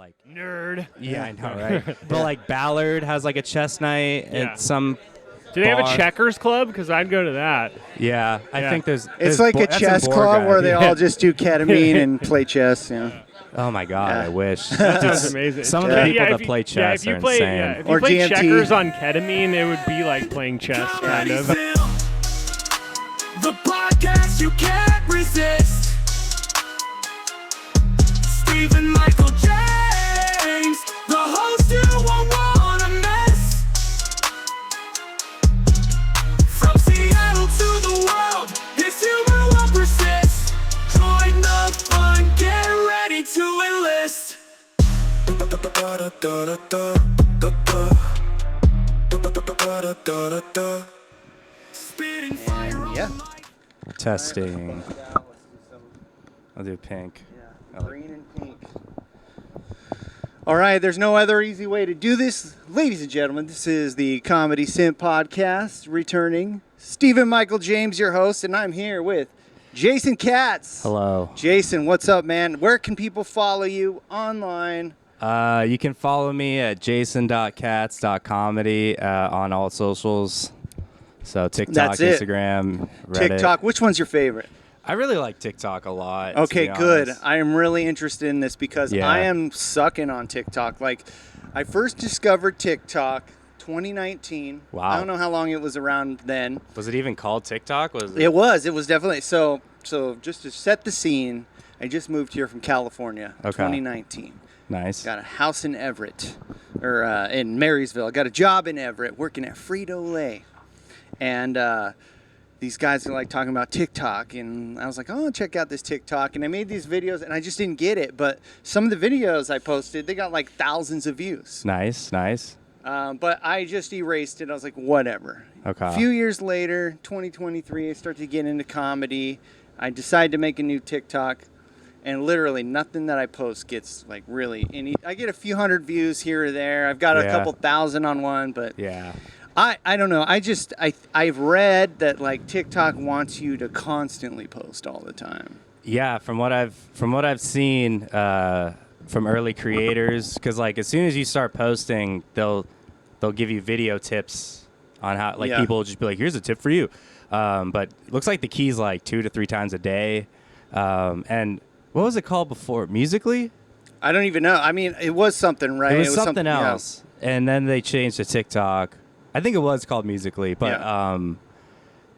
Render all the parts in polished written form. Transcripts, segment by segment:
like Nerd. Yeah, I know, right? But like Ballard has like a chess night at some. Do they have bar. a checkers club? Because I'd go to that. Yeah, I think there's. It's like a chess club where they all just do ketamine and play chess. Oh my God, I wish. That sounds amazing. Some of the people that play chess are insane. If you play checkers on ketamine, it would be like playing chess, kind of. The podcast you can't resist. Stephen Michael James, the host you won't wanna miss. From Seattle to the world, his humor will persist. Join the fun, get ready to enlist. Yeah. Testing. I'll do pink. Green and pink. All right, there's no other easy way to do this. Ladies and gentlemen, this is the Comedy Simp Podcast, returning. Stephen Michael James, your host, and I'm here with Jason Katz. Hello. Jason, what's up, man? Where can people follow you online? You can follow me at jason.katz.comedy on all socials. So TikTok, Instagram, Reddit. TikTok. Which one's your favorite? I really like TikTok a lot. Okay, good. I am really interested in this because I am sucking on TikTok. Like, I first discovered TikTok 2019. Wow. I don't know how long it was around then. Was it even called TikTok? It was. It was definitely. So just to set the scene, I just moved here from California, 2019. Nice. Got a house in Everett, or in Marysville. Got a job in Everett, working at Frito-Lay. And these guys are like talking about TikTok, and I was like, oh, check out this TikTok. And I made these videos, and I just didn't get it. But some of the videos I posted, they got like thousands of views. Nice. But I just erased it. I was like, whatever. Okay. A few years later, 2023, I started to get into comedy. I decided to make a new TikTok, and literally nothing that I post gets like really any. I get a few hundred views here or there. I've got a couple thousand on one, but yeah. I don't know. I've read that like TikTok wants you to constantly post all the time. Yeah, from what I've seen from early creators, because like as soon as you start posting, they'll give you video tips on how people will just be like, here's a tip for you. But it looks like the key's like 2 to 3 times a day. And what was it called before? Musically? I don't even know. I mean, it was something, right? It was something else. Yeah. And then they changed to TikTok. I think it was called Musically, but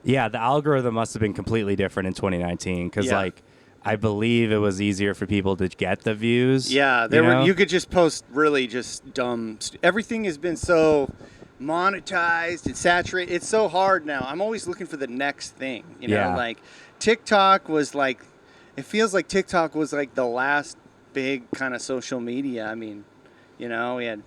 the algorithm must have been completely different in 2019 because like I believe it was easier for people to get the views. Yeah, you could just post really just dumb. Everything has been so monetized and saturated. It's so hard now. I'm always looking for the next thing. You know, like TikTok was like, it feels like TikTok was like the last big kind of social media. I mean, you know, we had.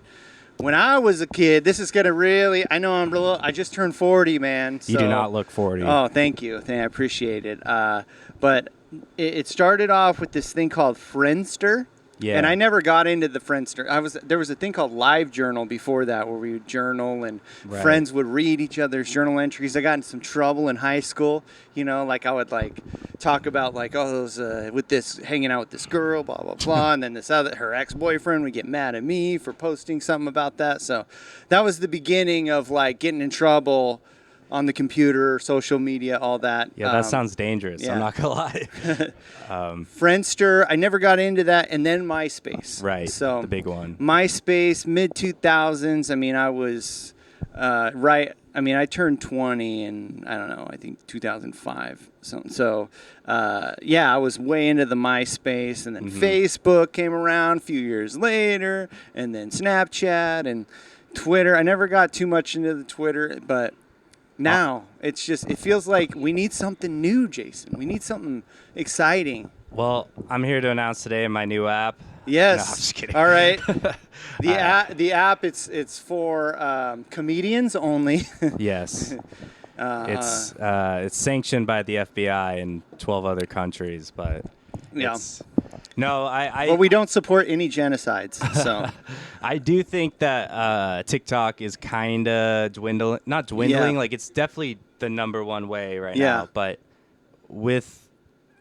When I was a kid, this is going to really, I know I just turned 40, man. So, you do not look 40. Oh, thank you. I appreciate it. But it started off with this thing called Friendster. Yeah. And I never got into the Friendster. There was a thing called LiveJournal before that where we would journal and friends would read each other's journal entries. I got in some trouble in high school. You know, like I would like talk about like, hanging out with this girl, blah, blah, blah. And then her ex-boyfriend would get mad at me for posting something about that. So that was the beginning of like getting in trouble on the computer, social media, all that. Yeah, that sounds dangerous. Yeah. I'm not going to lie. Friendster, I never got into that. And then MySpace. Right, so the big one. MySpace, mid-2000s. I mean, I was I turned 20 in, I don't know, I think 2005. So I was way into the MySpace. And then Facebook came around a few years later. And then Snapchat and Twitter. I never got too much into the Twitter, but... Now, it feels like we need something new, Jason. We need something exciting. Well, I'm here to announce today my new app. Yes. No, I'm just kidding. All right. The app, it's for comedians only. Yes. It's sanctioned by the FBI in 12 other countries, but no, But we don't support any genocides, so. I do think that TikTok is kind of not dwindling, like it's definitely the number one way right now. But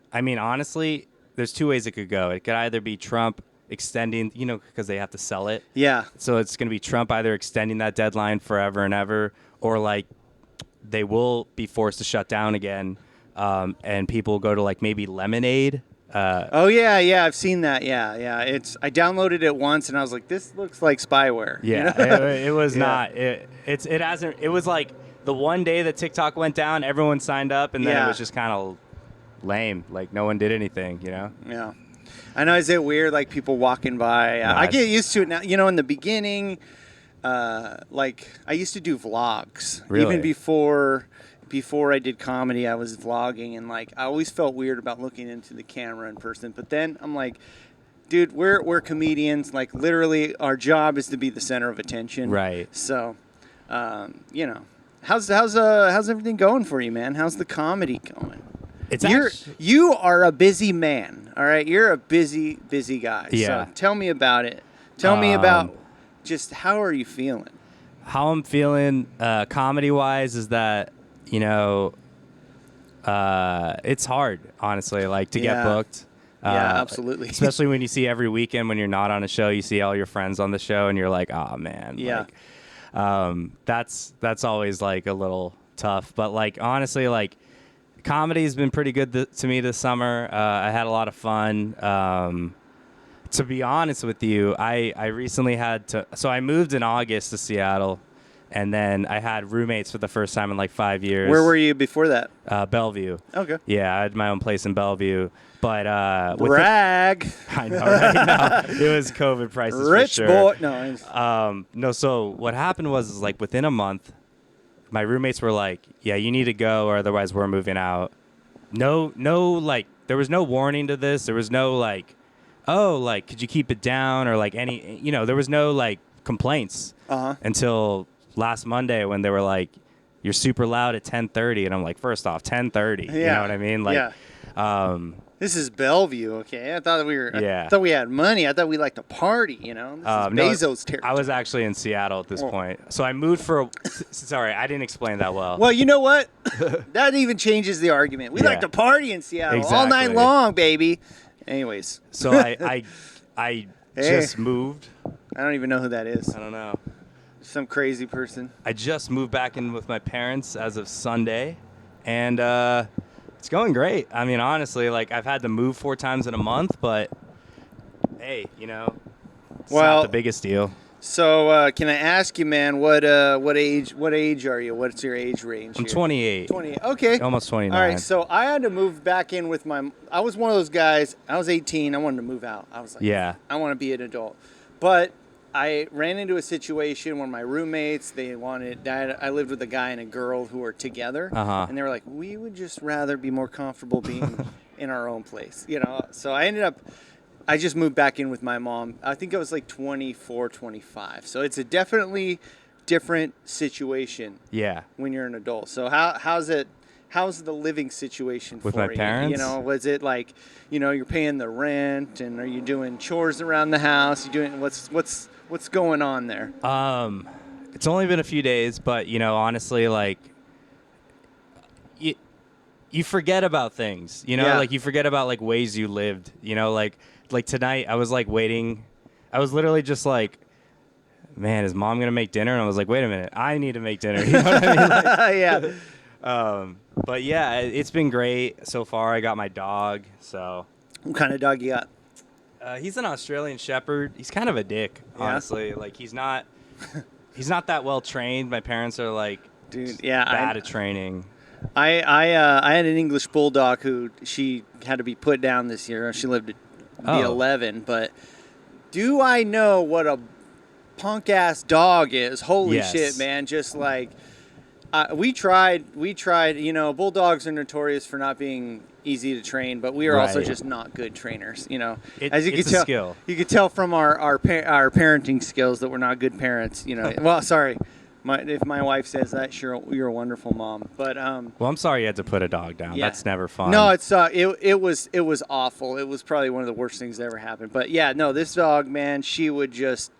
honestly, there's 2 ways it could go. It could either be Trump extending, because they have to sell it. Yeah. So it's going to be Trump either extending that deadline forever and ever, or like they will be forced to shut down again, and people will go to like maybe Lemonade. Oh yeah, I've seen that. Yeah. I downloaded it once and I was like, this looks like spyware. Yeah, it was not. It hasn't. It was like the one day that TikTok went down, everyone signed up, and then it was just kind of lame. Like no one did anything. Yeah. I know. Is it weird? Like people walking by. I get used to it now. In the beginning, like I used to do vlogs. Really? Even before I did comedy, I was vlogging, and like I always felt weird about looking into the camera in person. But then I'm like, dude, we're comedians. Like literally, our job is to be the center of attention. Right. So, how's everything going for you, man? How's the comedy going? You are a busy man. All right, you're a busy guy. Yeah. So tell me about it. Tell me about just how are you feeling? How I'm feeling, comedy-wise, is that it's hard, honestly, like to get booked. Yeah, absolutely. Especially when you see every weekend when you're not on a show, you see all your friends on the show, and you're like, oh man. Yeah. Like, that's always like a little tough. But like honestly, like comedy's been pretty good to me this summer. I had a lot of fun. To be honest with you, I recently so I moved in August to Seattle. And then I had roommates for the first time in like 5 years. Where were you before that? Bellevue. Okay. Yeah, I had my own place in Bellevue. But brag. I know, right? No, it was COVID prices Rich for sure. boy. No. No. So what happened was like within a month, my roommates were like, "Yeah, you need to go, or otherwise we're moving out." No, like there was no warning to this. There was no like, oh, like could you keep it down, or like any, there was no like complaints until last Monday when they were like, "You're super loud at 10:30," and I'm like, first off, 10:30. Yeah. You know what I mean? Like, this is Bellevue, okay? I thought I thought we had money. I thought we liked to party. This is Bezos territory. I was actually in Seattle at this point, so I moved for. Sorry, I didn't explain that well. Well, you know what? That even changes the argument. We like to party in Seattle all night long, baby. Anyways, so I just moved. I don't even know who that is. I don't know. Some crazy person. I just moved back in with my parents as of Sunday, and it's going great. I mean, honestly, like I've had to move 4 times in a month, but hey, it's not the biggest deal. So, can I ask you, man, what age are you? What's your age range? I'm 28. 28. Okay. Almost 29. All right. So I had to move back in with I was one of those guys. I was 18. I wanted to move out. I was like, I want to be an adult, but I ran into a situation where my roommates, I lived with a guy and a girl who were together, and they were like, we would just rather be more comfortable being in our own place, So I just moved back in with my mom. I think I was like 24, 25. So it's a definitely different situation. Yeah. When you're an adult. So how's the living situation with for you? With my parents? Was it like, you're paying the rent, and are you doing chores around the house? You doing what's going on there? It's only been a few days, but honestly, like you forget about things, like you forget about like ways you lived, like tonight I was like waiting. I was literally just like, man, is mom gonna make dinner? And I was like, wait a minute, I need to make dinner. You know what I mean? Like, yeah. But yeah, it's been great so far. I got my dog. So what kind of dog you got? He's an Australian Shepherd. He's kind of a dick, honestly. Like he's not that well trained. My parents are like, bad at training. I had an English Bulldog who she had to be put down this year. She lived to be 11, but do I know what a punk ass dog is? Holy shit, man! Just like we tried. Bulldogs are notorious for not being easy to train, but we are also just not good trainers. As you can tell, skill. You could tell from our parenting skills that we're not good parents. Well, sorry. If my wife says that, sure, you're a wonderful mom. But well, I'm sorry you had to put a dog down. Yeah. That's never fun. No, it was awful. It was probably one of the worst things that ever happened. But yeah, no, this dog, man, she would just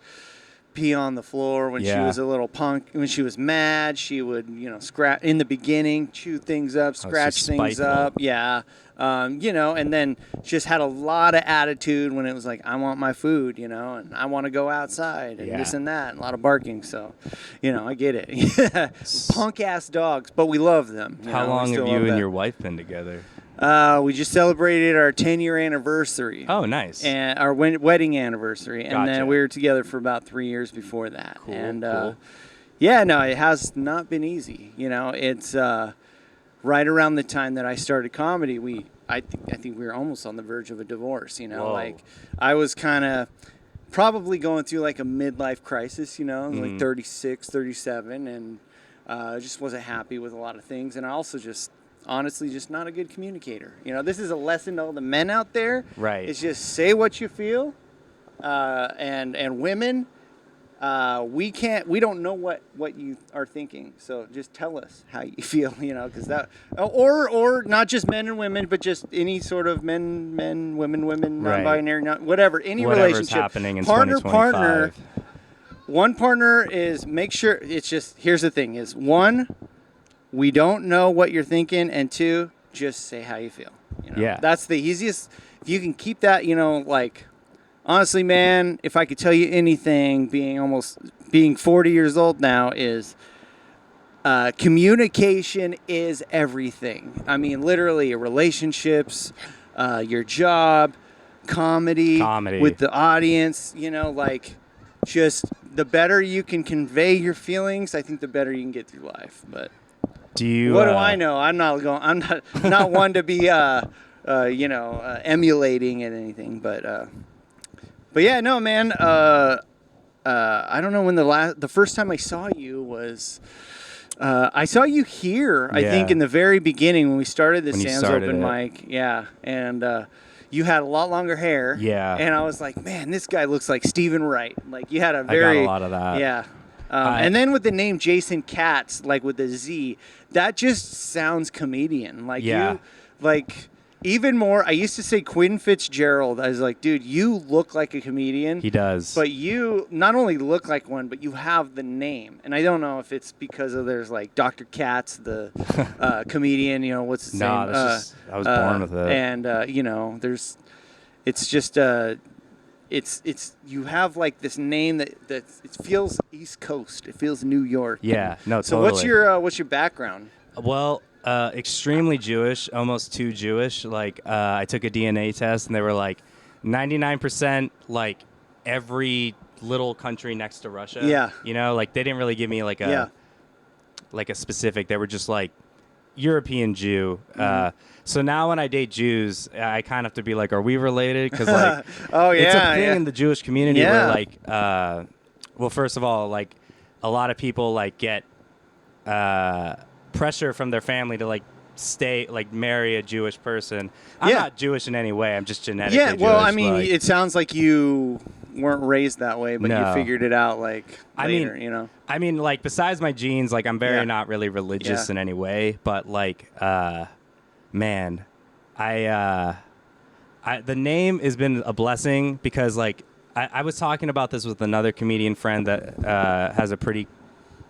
pee on the floor when she was a little punk. When she was mad, she would, scratch in the beginning, chew things up, scratch things up. Yeah. And then just had a lot of attitude when it was like, I want my food, and I want to go outside and this and that, and a lot of barking. So, I get it. Punk ass dogs, but we love them. How long have you and your wife been together? We just celebrated our 10-year anniversary. Oh, nice. And our wedding anniversary. And then we were together for about 3 years before that. Cool, and cool. it has not been easy. It's right around the time that I started comedy, I think we were almost on the verge of a divorce, Whoa. Like I was kind of probably going through like a midlife crisis, like 36, 37, and just wasn't happy with a lot of things. And I also honestly just not a good communicator. This is a lesson to all the men out there. Right. It's just say what you feel. And women, we don't know what you are thinking. So just tell us how you feel, because that, or not just men and women, but just any sort of men, women, non-binary, whatever, any Whatever's relationship. happening in Partner. 2025. One partner is make sure it's just, here's the thing is 1, we don't know what you're thinking, and 2, just say how you feel. Yeah. That's the easiest. If you can keep that, like, honestly, man, if I could tell you anything, being 40 years old now, is communication is everything. I mean, literally, relationships, your job, comedy with the audience, just the better you can convey your feelings, I think the better you can get through life. But do you? What do I know? I'm not one to be emulating at anything. But yeah, no, man. I don't know when the first time I saw you was. I saw you here. I think in the very beginning when we started the Sam's Open Mic. Yeah, and you had a lot longer hair. Yeah. And I was like, man, this guy looks like Stephen Wright. Like you had a I got a lot of that. Yeah. And then with the name Jason Katz, like with the Z, that just sounds comedian. Like even more, I used to say Quinn Fitzgerald. I was like, dude, you look like a comedian. He does. But you not only look like one, but you have the name. And I don't know if it's because of there's like Dr. Katz, the comedian, what's his name? No, I was born with it. And, it's just, it's you have like this name that it feels East Coast. It feels New York. Yeah, no, so totally. So what's your background? Well, extremely Jewish, almost too Jewish. Like I took a DNA test and they were like 99% like every little country next to Russia. Yeah. Like they didn't really give me like a specific. They were just like European Jew. So now when I date Jews, I kind of have to be like, are we related? Because like, it's a thing in the Jewish community where like, well, first of all, like a lot of people like get pressure from their family to like marry a Jewish person. I'm not Jewish in any way. I'm just genetically Jewish. Well, I mean, it sounds like you weren't raised that way, but you figured it out like later, I mean, like besides my genes, like I'm very not really religious in any way, but like, man, the name has been a blessing because like I was talking about this with another comedian friend that has a pretty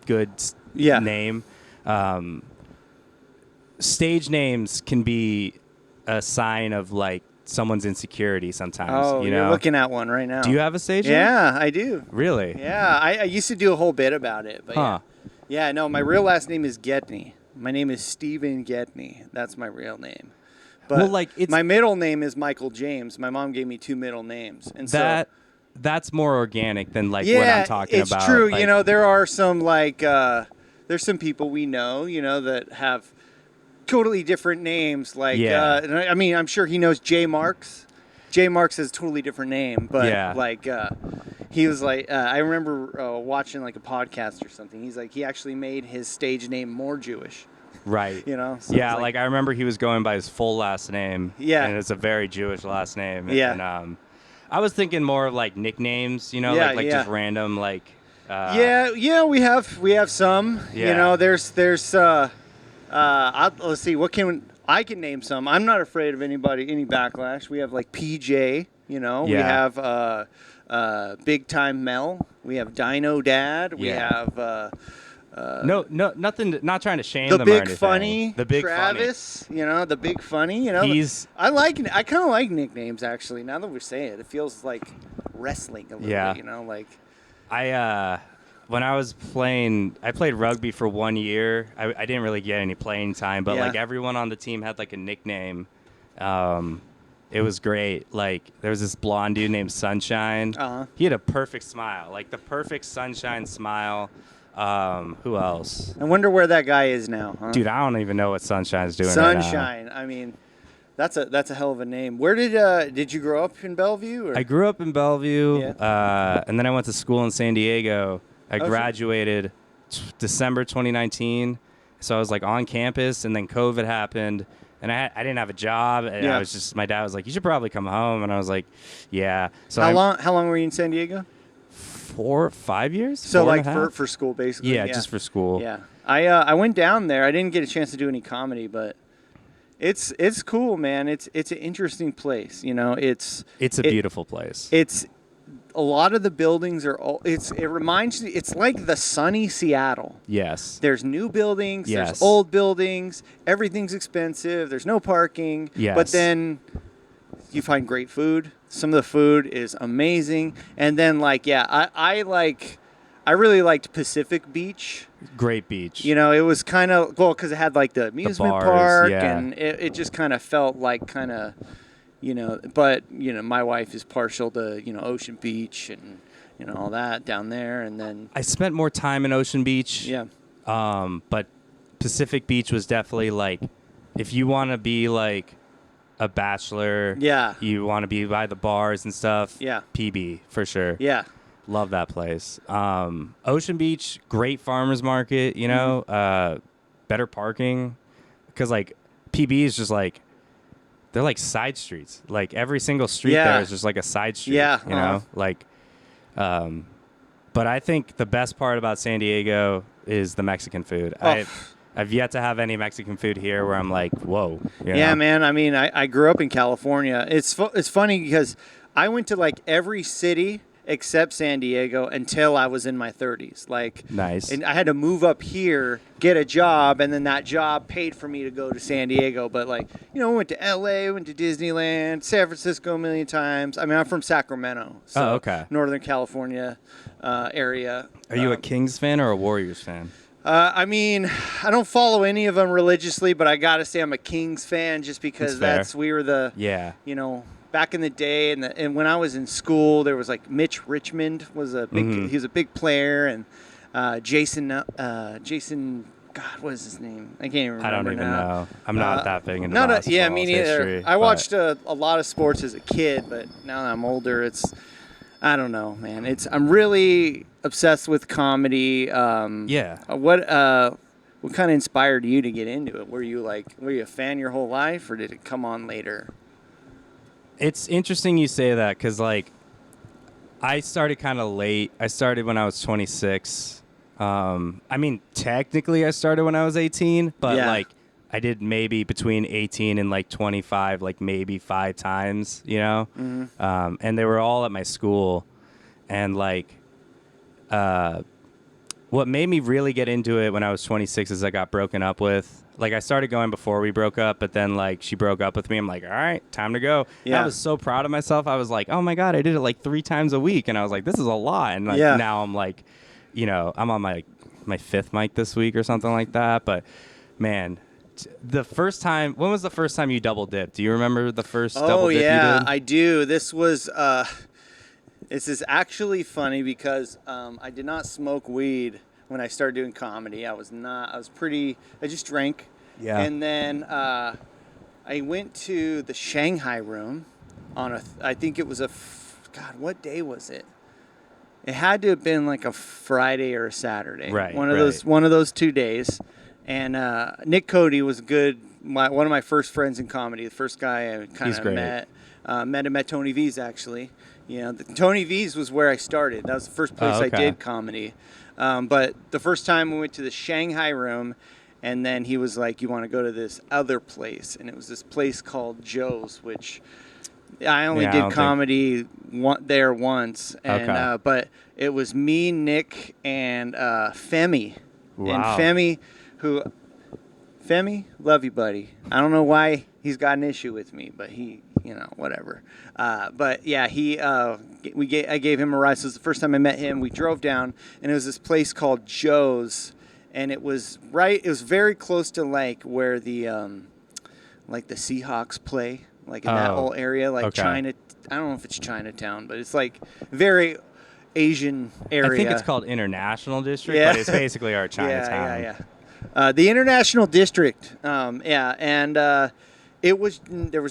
good name. Stage names can be a sign of like someone's insecurity sometimes. Oh, you're looking at one right now. Do you have a stage name? Yeah, I do. Really? Yeah, I used to do a whole bit about it. But yeah, no, my real last name is Getney. My name is Stephen Getney. That's my real name. But my middle name is Michael James. My mom gave me 2 middle names. And that's more organic than like what I'm talking about. It's true. Like, there are some like there's some people we know, that have totally different names. Like I mean, I'm sure he knows Jay Marks. Jay Marks has a totally different name, but like he was like I remember watching like a podcast or something. He's like he actually made his stage name more Jewish. Right. So like I remember he was going by his full last name. Yeah. And it's a very Jewish last name. Yeah. And I was thinking more of like nicknames, like just random like. Yeah, we have some. Yeah. There's let's see, I can name some. I'm not afraid of any backlash. We have like PJ. We have Big Time Mel. We have Dino Dad. We have nothing. Not trying to shame the them or Big anything. Funny. The Big Travis. Funny. You know, the Big Funny. You know, I kind of like nicknames actually. Now that we're saying it, it feels like wrestling a little bit. You know, like when I was playing, I played rugby for 1 year. I didn't really get any playing time, but like everyone on the team had like a nickname. It was great. Like there was this blonde dude named Sunshine. He had a perfect smile, like the perfect sunshine smile. Who else? I wonder where that guy is now, huh? Dude, I don't even know what Sunshine's doing Sunshine. right now. I mean, that's a hell of a name. Where did you grow up in Bellevue? Or? I grew up in Bellevue, and then I went to school in San Diego. I graduated December 2019, so I was like on campus, and then COVID happened, and I didn't have a job, and I was just, my dad was like, you should probably come home, and I was like, yeah. So how long were you in San Diego? 4 or 5 years. So like for school, basically. Yeah, just for school. Yeah, I went down there. I didn't get a chance to do any comedy, but it's cool, man. It's an interesting place. You know, it's a beautiful place. It's a lot of the buildings are it reminds me, it's like the sunny Seattle. Yes. There's new buildings, yes. There's old buildings, everything's expensive, there's no parking. Yes. But then you find great food. Some of the food is amazing. And then I really liked Pacific Beach. Great beach. You know, it was kind of cool because it had like the amusement bars, park, yeah. and it just kind of felt like kind of, you know, but, you know, my wife is partial to, you know, Ocean Beach and, you know, all that down there. And then I spent more time in Ocean Beach. Yeah. But Pacific Beach was definitely like, if you want to be like a bachelor, you want to be by the bars and stuff, PB for sure. Yeah. Love that place. Ocean Beach, great farmers market, you know, better parking. Because like PB is just like, they're like side streets. Like every single street there is just like a side street. Yeah. You know, like, but I think the best part about San Diego is the Mexican food. Oh. I've yet to have any Mexican food here where I'm like, whoa. You Yeah, know? man. I mean, I grew up in California. It's funny because I went to like every city except San Diego until I was in my 30s. Like, nice. And I had to move up here, get a job, and then that job paid for me to go to San Diego. But like, you know, we went to LA, went to Disneyland, San Francisco a million times. I mean, I'm from Sacramento, so okay. Northern California area. Are you a Kings fan or a Warriors fan? I mean, I don't follow any of them religiously, but I gotta say I'm a Kings fan just because we were the, you know, back in the day, and when I was in school, there was like Mitch Richmond was a big, he was a big player, and Jason, God, what is his name? I can't even remember. I don't even now. know. I'm not that big into basketball. Yeah, me neither. History, I watched a lot of sports as a kid, but now that I'm older, I don't know, man. I'm really obsessed with comedy. What kind of inspired you to get into it? Were you a fan your whole life, or did it come on later? It's interesting you say that because, like, I started kind of late. I started when I was 26. I mean, technically I started when I was 18, but, like, I did maybe between 18 and, like, 25, like, maybe 5 times, you know? Mm-hmm. And they were all at my school. And, like, what made me really get into it when I was 26 is I got broken up with. Like, I started going before we broke up, but then, like, she broke up with me. I'm like, all right, time to go. Yeah. And I was so proud of myself. I was like, oh, my God, I did it, like, 3 times a week. And I was like, this is a lot. And, like, now I'm, like, you know, I'm on my 5th mic this week or something like that. But, man, the first time, when was the first time you double dipped? Do you remember the first double dip you did? Oh, yeah, I do. This is actually funny because I did not smoke weed when I started doing comedy. I just drank. Yeah. And then I went to the Shanghai room on I think it was God, what day was it? It had to have been like a Friday or a Saturday. Right. One of those 2 days. And Nick Cody was one of my first friends in comedy, the first guy I kind of met. Met him at Tony V's, actually. You know, Tony V's was where I started. That was the first place I did comedy. But the first time we went to the Shanghai room, and then he was like, you want to go to this other place? And it was this place called Joe's, which I only did comedy there once, and Okay. but it was me, Nick, and Femi. Wow. And Femi, love you, buddy. I don't know why he's got an issue with me, but he, whatever. But yeah, I gave him a ride. So it was the first time I met him. We drove down, and it was this place called Joe's, and it was very close to like where the Seahawks play, like in that whole area, like okay. China. I don't know if it's Chinatown, but it's like very Asian area. I think it's called International District, but it's basically our Chinatown. Yeah. The International District. And there was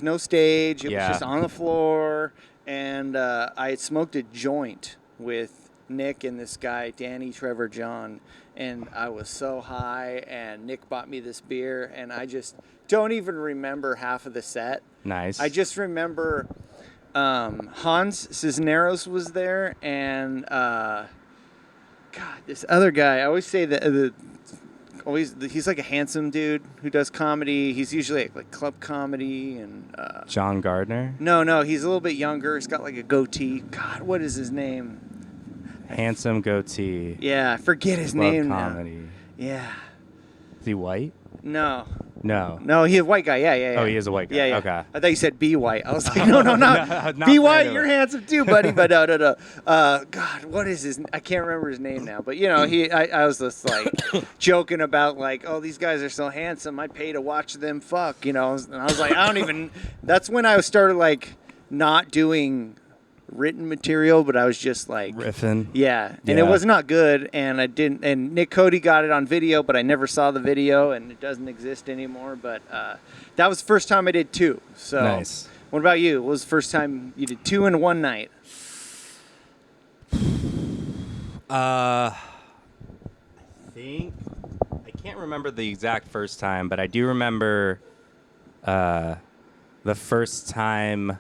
no stage. It was just on the floor, and I had smoked a joint with Nick and this guy, Danny, Trevor, John, and I was so high, and Nick bought me this beer, and I just don't even remember half of the set. Nice. I just remember Hans Cisneros was there, and this other guy. I always say that he's like a handsome dude who does comedy. He's usually like club comedy and. John Gardner? No, he's a little bit younger. He's got like a goatee. God, what is his name? Handsome goatee. Yeah, I forget his name comedy. now. Yeah. Is he white? No, No. he's a white guy. Yeah. Oh, he is a white guy. Yeah. Okay. I thought you said be white. I was like, no. Be white, you're handsome too, buddy. But no. God, what is his? I can't remember his name now. But I was just like joking about like, oh, these guys are so handsome. I'd pay to watch them fuck. And I was like, I don't even. That's when I started like not doing written material, but I was just like riffing. Yeah, and it was not good, and I didn't. And Nick Cody got it on video, but I never saw the video, and it doesn't exist anymore. But that was the first time I did 2. So nice. What about you? What was the first time you did 2 in one night? I can't remember the exact first time, but I do remember the first time.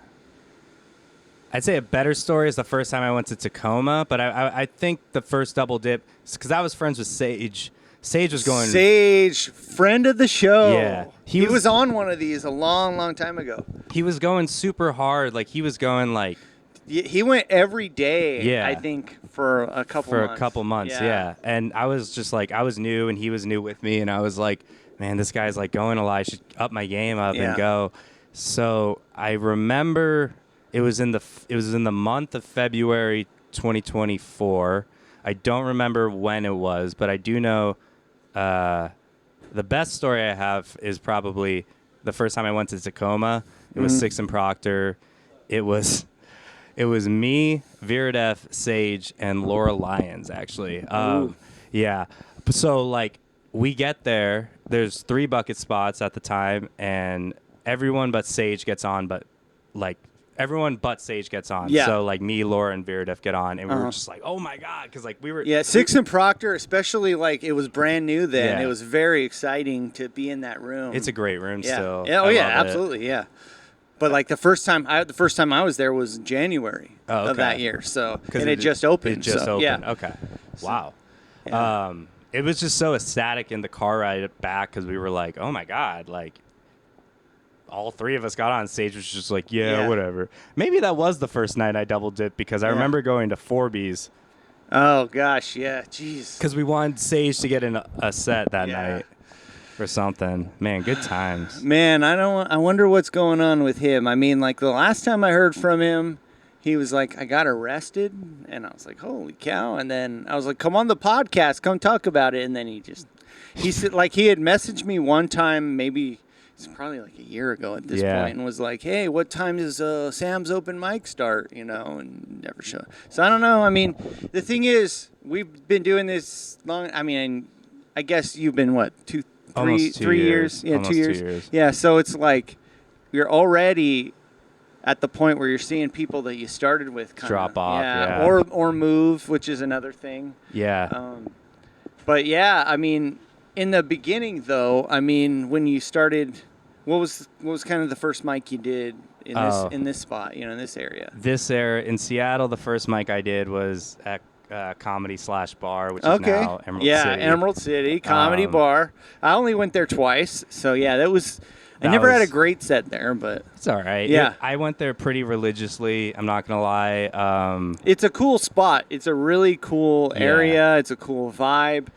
I'd say a better story is the first time I went to Tacoma, but I think the first double dip, because I was friends with Sage. Sage, friend of the show. Yeah. He was on one of these a long, long time ago. He was going super hard. Like, he was going like... He went every day, yeah, I think, for a couple months. Yeah. And I was just like, I was new, and he was new with me, and I was like, man, this guy's like going a lot. I should up my game up and go. So I remember... It was in the month of February 2024. I don't remember when it was, but I do know the best story I have is probably the first time I went to Tacoma. It was Six and Proctor. It was me, Viridef, Sage, and Laura Lyons, actually. Yeah. So like we get there. There's 3 bucket spots at the time, and everyone but Sage gets on, but like. Everyone but Sage gets on. Yeah. So, like, me, Laura, and Viridef get on, and we were just like, oh, my God, because, like, we were... Yeah, Six and Proctor, especially, like, it was brand new then. Yeah. It was very exciting to be in that room. It's a great room still. Yeah. Oh, yeah, absolutely, yeah. But, like, the first time I was there was January of that year, so... And it just opened. It just opened, yeah. okay. Wow. Yeah. It was just so ecstatic in the car ride back, because we were like, oh, my God, like... All 3 of us got on stage, which was just like, yeah, whatever. Maybe that was the first night I double dipped, because I remember going to Forby's. Oh, gosh, yeah, jeez. Because we wanted Sage to get in a set that night or something. Man, good times. Man, I wonder what's going on with him. I mean, like, the last time I heard from him, he was like, I got arrested. And I was like, holy cow. And then I was like, come on the podcast, come talk about it. And then he said, like, he had messaged me one time, maybe... It's probably like a year ago at this point, and was like, hey, what time does Sam's open mic start, and never showed. So I don't know. I mean, the thing is, we've been doing this long. I mean, I guess you've been, what, 3 years? Yeah, almost 2 years. 2 years. Yeah, so it's like you're already at the point where you're seeing people that you started with kind of drop off, or move, which is another thing. Yeah. But yeah, I mean, in the beginning though, I mean, when you started, what was kind of the first mic you did in this spot, in this area? This area in Seattle, the first mic I did was at Comedy/Bar, which is now Emerald City. Yeah, Emerald City Comedy Bar. I only went there twice, so yeah, that was. I never had a great set there, but it's all right. Yeah. I went there pretty religiously. I'm not gonna lie. It's a cool spot. It's a really cool area. It's a cool vibe.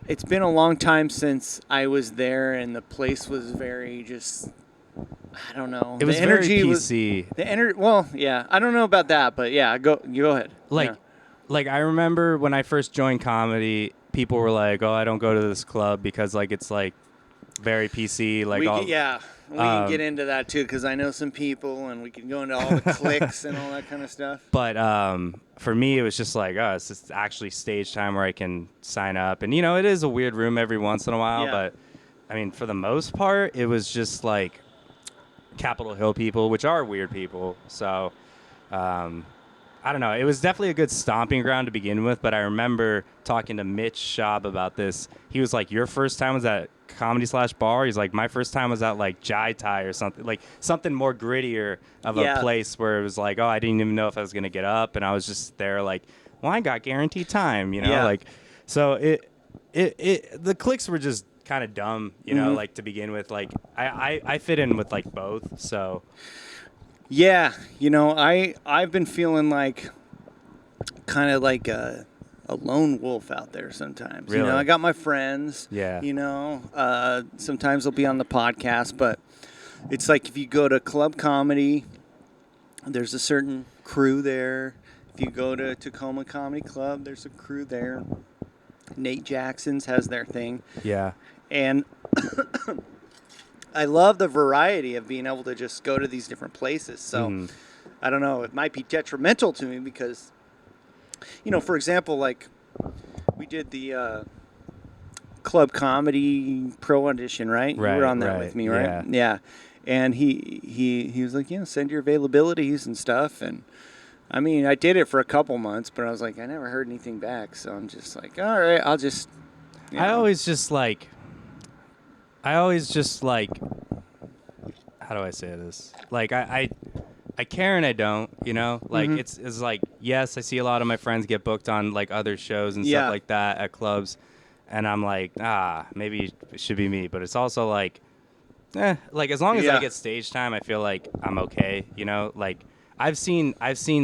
It's been a long time since I was there, and the place was very just. I don't know. It was the energy very PC. Well, yeah. I don't know about that, but yeah. Go ahead. Like I remember when I first joined comedy, people were like, "Oh, I don't go to this club because like it's like very PC." Like we can get into that too because I know some people, and we can go into all the cliques and all that kind of stuff. But for me, it was just like, oh, it's just actually stage time where I can sign up, and it is a weird room every once in a while. Yeah. But I mean, for the most part, it was just like Capitol Hill people, which are weird people. So. I don't know. It was definitely a good stomping ground to begin with, but I remember talking to Mitch Schaub about this. He was like, your first time was at Comedy/Bar? He's like, my first time was at like Jai Thai or something, like something more grittier of a place where it was like, oh, I didn't even know if I was going to get up. And I was just there like, well, I got guaranteed time, like, so the cliques were just kind of dumb, like to begin with. Like I fit in with like both. So. Yeah, I've been feeling like kind of like a lone wolf out there sometimes. Really? I got my friends. Yeah. Sometimes they'll be on the podcast, but it's like if you go to club comedy, there's a certain crew there. If you go to Tacoma Comedy Club, there's a crew there. Nate Jackson's has their thing. Yeah. And I love the variety of being able to just go to these different places. So I don't know, it might be detrimental to me because, for example, like we did the Club Comedy Pro Audition, right? Right. You were on that with me, right? Yeah. And he was like, send your availabilities and stuff. And I mean, I did it for a couple months, but I was like, I never heard anything back. So I'm just like, all right, I'll just. I always just like, how do I say this? Like, I care and I don't, Like, it's like, yes, I see a lot of my friends get booked on, like, other shows and stuff like that at clubs. And I'm like, maybe it should be me. But it's also like, like, as long as I get stage time, I feel like I'm okay, Like, I've seen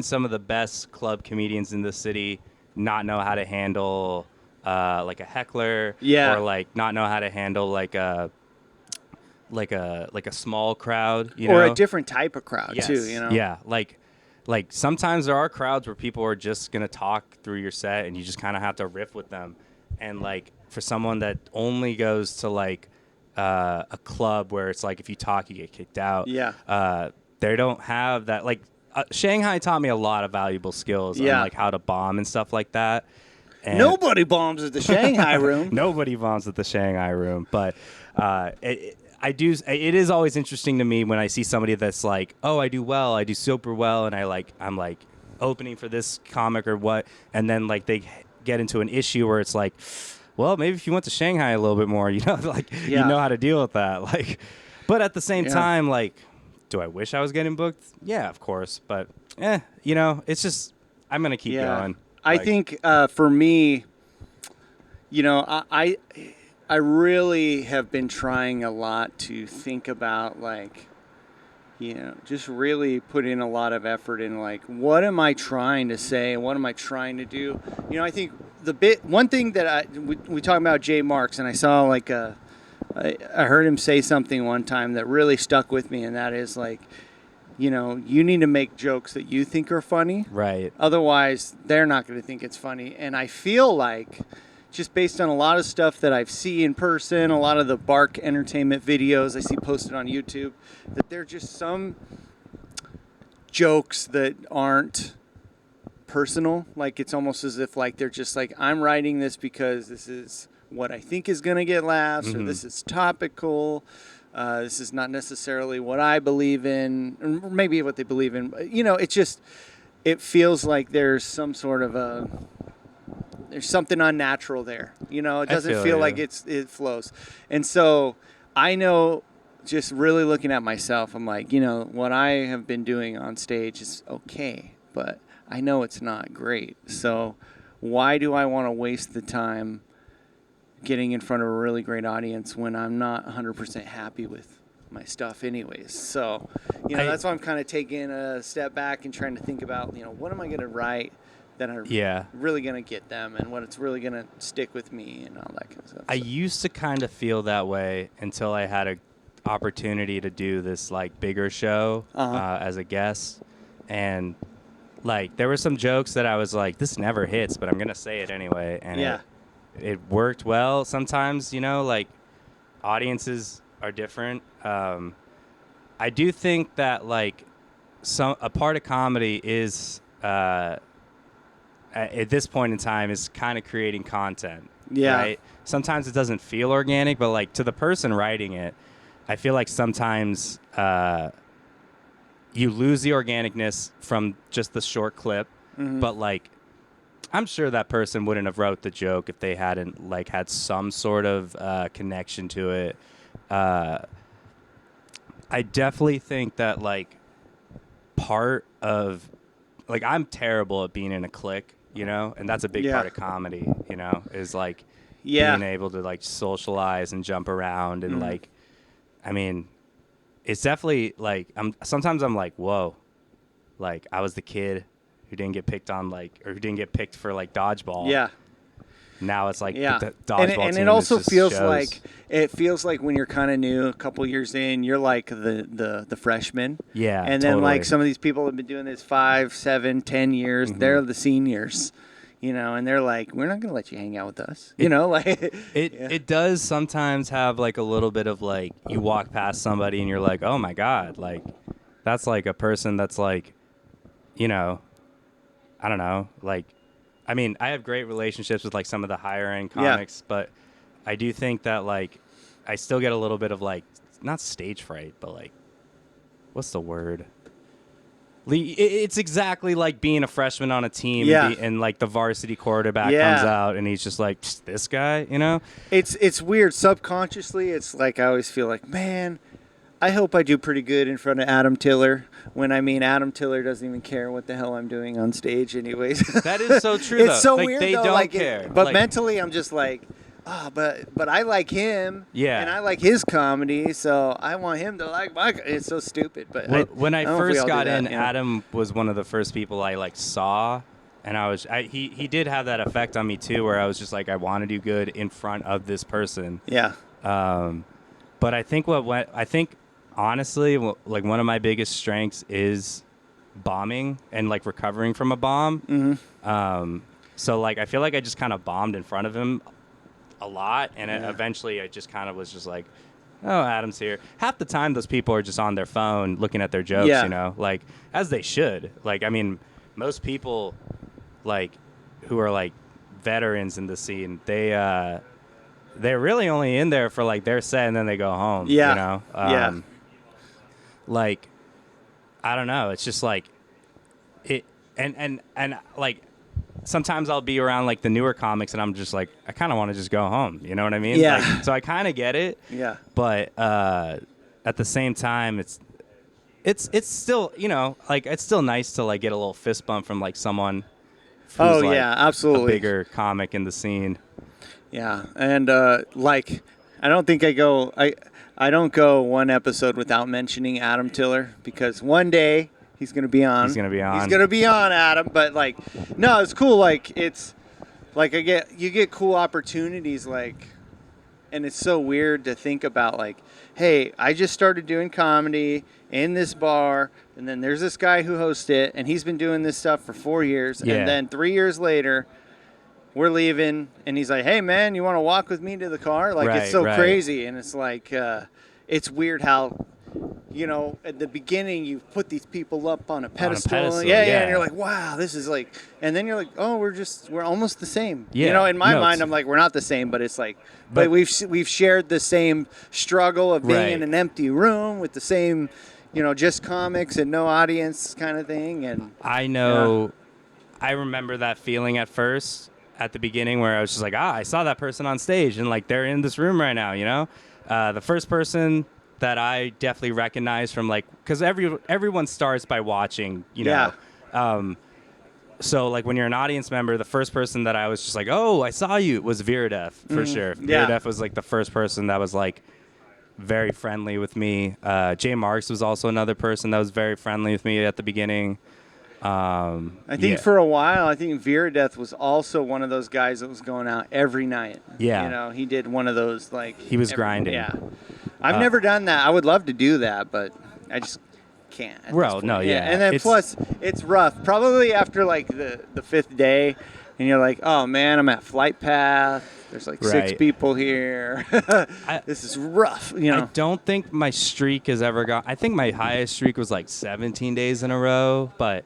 some of the best club comedians in the city not know how to handle like a heckler, or like not know how to handle like a small crowd, or a different type of crowd too, Yeah, like sometimes there are crowds where people are just gonna talk through your set, and you just kind of have to riff with them. And like for someone that only goes to like a club where it's like if you talk you get kicked out, they don't have that. Like Shanghai taught me a lot of valuable skills on like how to bomb and stuff like that. And nobody bombs at the Shanghai room. Nobody bombs at the Shanghai room, but it is always interesting to me when I see somebody that's like, oh, I do super well, and I'm like opening for this comic or what, and then like they get into an issue where it's like, well, maybe if you went to Shanghai a little bit more, you know how to deal with that. Like, but at the same time, like, do I wish I was getting booked? Yeah, of course, but it's just I'm gonna keep going. I think for me, I really have been trying a lot to think about like, just really put in a lot of effort in like, what am I trying to say? What am I trying to do? I think one thing that we talk about Jay Marks, and I saw like I heard him say something one time that really stuck with me, and that is like, you need to make jokes that you think are funny. Right. Otherwise, they're not going to think it's funny. And I feel like, just based on a lot of stuff that I've seen in person, a lot of the Bark Entertainment videos I see posted on YouTube, that there are just some jokes that aren't personal. Like, it's almost as if like they're just like, I'm writing this because this is what I think is going to get laughs, or this is topical. This is not necessarily what I believe in, or maybe what they believe in. It feels like there's some sort of there's something unnatural there. It doesn't feel like it flows. And so I know, just really looking at myself, I'm like, what I have been doing on stage is okay, but I know it's not great. So why do I want to waste the time getting in front of a really great audience when I'm not 100% happy with my stuff anyways. So, that's why I'm kind of taking a step back and trying to think about, what am I going to write that are really going to get them and what's really going to stick with me and all that kind of stuff. I used to kind of feel that way until I had an opportunity to do this like bigger show as a guest. And like there were some jokes that I was like, this never hits, but I'm going to say it anyway. And it worked well. Sometimes, like audiences are different. I do think that like a part of comedy is at this point in time is kind of creating content. Yeah. Right? Sometimes it doesn't feel organic, but like to the person writing it, I feel like sometimes you lose the organicness from just the short clip, but like I'm sure that person wouldn't have wrote the joke if they hadn't like had some sort of connection to it. I definitely think that like part of like I'm terrible at being in a clique, and that's a big part of comedy, is like being able to like socialize and jump around and like, I mean, it's definitely like sometimes I'm like, whoa, like I was the kid who didn't get picked on like or who didn't get picked for like dodgeball. Yeah. Now it's like the dodgeball and team it also feels shows. like when you're kind of new, a couple years in, you're like the freshman. Yeah, and then like some of these people have been doing this 5, 7, 10 years. They're the seniors, and they're like, we're not gonna let you hang out with us. It does sometimes have like a little bit of like you walk past somebody and you're like, oh my god, like that's like a person that's like, I don't know, like. I mean, I have great relationships with like some of the higher end comics, but I do think that like I still get a little bit of like not stage fright, but like what's the word? It's exactly like being a freshman on a team and like the varsity quarterback comes out and he's just like this guy, It's weird subconsciously. It's like I always feel like, man, I hope I do pretty good in front of Adam Tiller when Adam Tiller doesn't even care what the hell I'm doing on stage anyways. That is so true, It's so like, weird, they though. don't like care. But like, mentally, I'm just like, but I like him. Yeah. And I like his comedy, so I want him to like my It's so stupid. But when I first got in, that, Adam was one of the first people I like saw. And he did have that effect on me too, where I was just like, I want to do good in front of this person. Yeah. But I think honestly, like one of my biggest strengths is bombing and like recovering from a bomb. So like I feel like I just kind of bombed in front of him a lot, and eventually I just kind of was just like, oh, Adam's here. Half the time those people are just on their phone looking at their jokes, like as they should. Like I mean, most people like who are like veterans in the scene, they're really only in there for like their set and then they go home. Like, I don't know. It's just like it, and like sometimes I'll be around like the newer comics and I'm just like, I kind of want to just go home. You know what I mean? Yeah. Like, so I kind of get it. Yeah. But at the same time, it's still like it's still nice to like get a little fist bump from like someone. Who's, absolutely. A bigger comic in the scene. Yeah, and like I don't think I don't go one episode without mentioning Adam Tiller because one day he's going to be on. He's going to be on, Adam. But like, no, it's cool. Like it's like you get cool opportunities. Like, and it's so weird to think about. Like, hey, I just started doing comedy in this bar, and then there's this guy who hosts it, and he's been doing this stuff for 4 years, and then 3 years later. We're leaving, and he's like, hey, man, you want to walk with me to the car? Like, it's so crazy. And it's like, it's weird how, at the beginning, you put these people up on a pedestal. Yeah, and you're like, wow, this is like, and then you're like, oh, we're almost the same. Yeah. In my mind, I'm like, we're not the same, but it's like, but we've shared the same struggle of being in an empty room with the same, just comics and no audience kind of thing. And I know, I remember that feeling at first. At the beginning where I was just like, I saw that person on stage and like they're in this room right now, the first person that I definitely recognized from like, because everyone starts by watching, So, like, when you're an audience member, the first person that I was just like, oh, I saw you, was Viridef, for sure. Yeah. Viridef was, like, the first person that was, like, very friendly with me. Jay Marks was also another person that was very friendly with me at the beginning. I think for a while, I think Viridef was also one of those guys that was going out every night. Yeah. You know, he did one of those, like... He was grinding. Yeah. I've never done that. I would love to do that, but I just... can't. Well, no, yeah. And then plus, it's rough. Probably after like the fifth day, and you're like, oh man, I'm at Flight Path. There's like 6 people here. This is rough. You know. I don't think my streak has ever gone. I think my highest streak was like 17 days in a row, but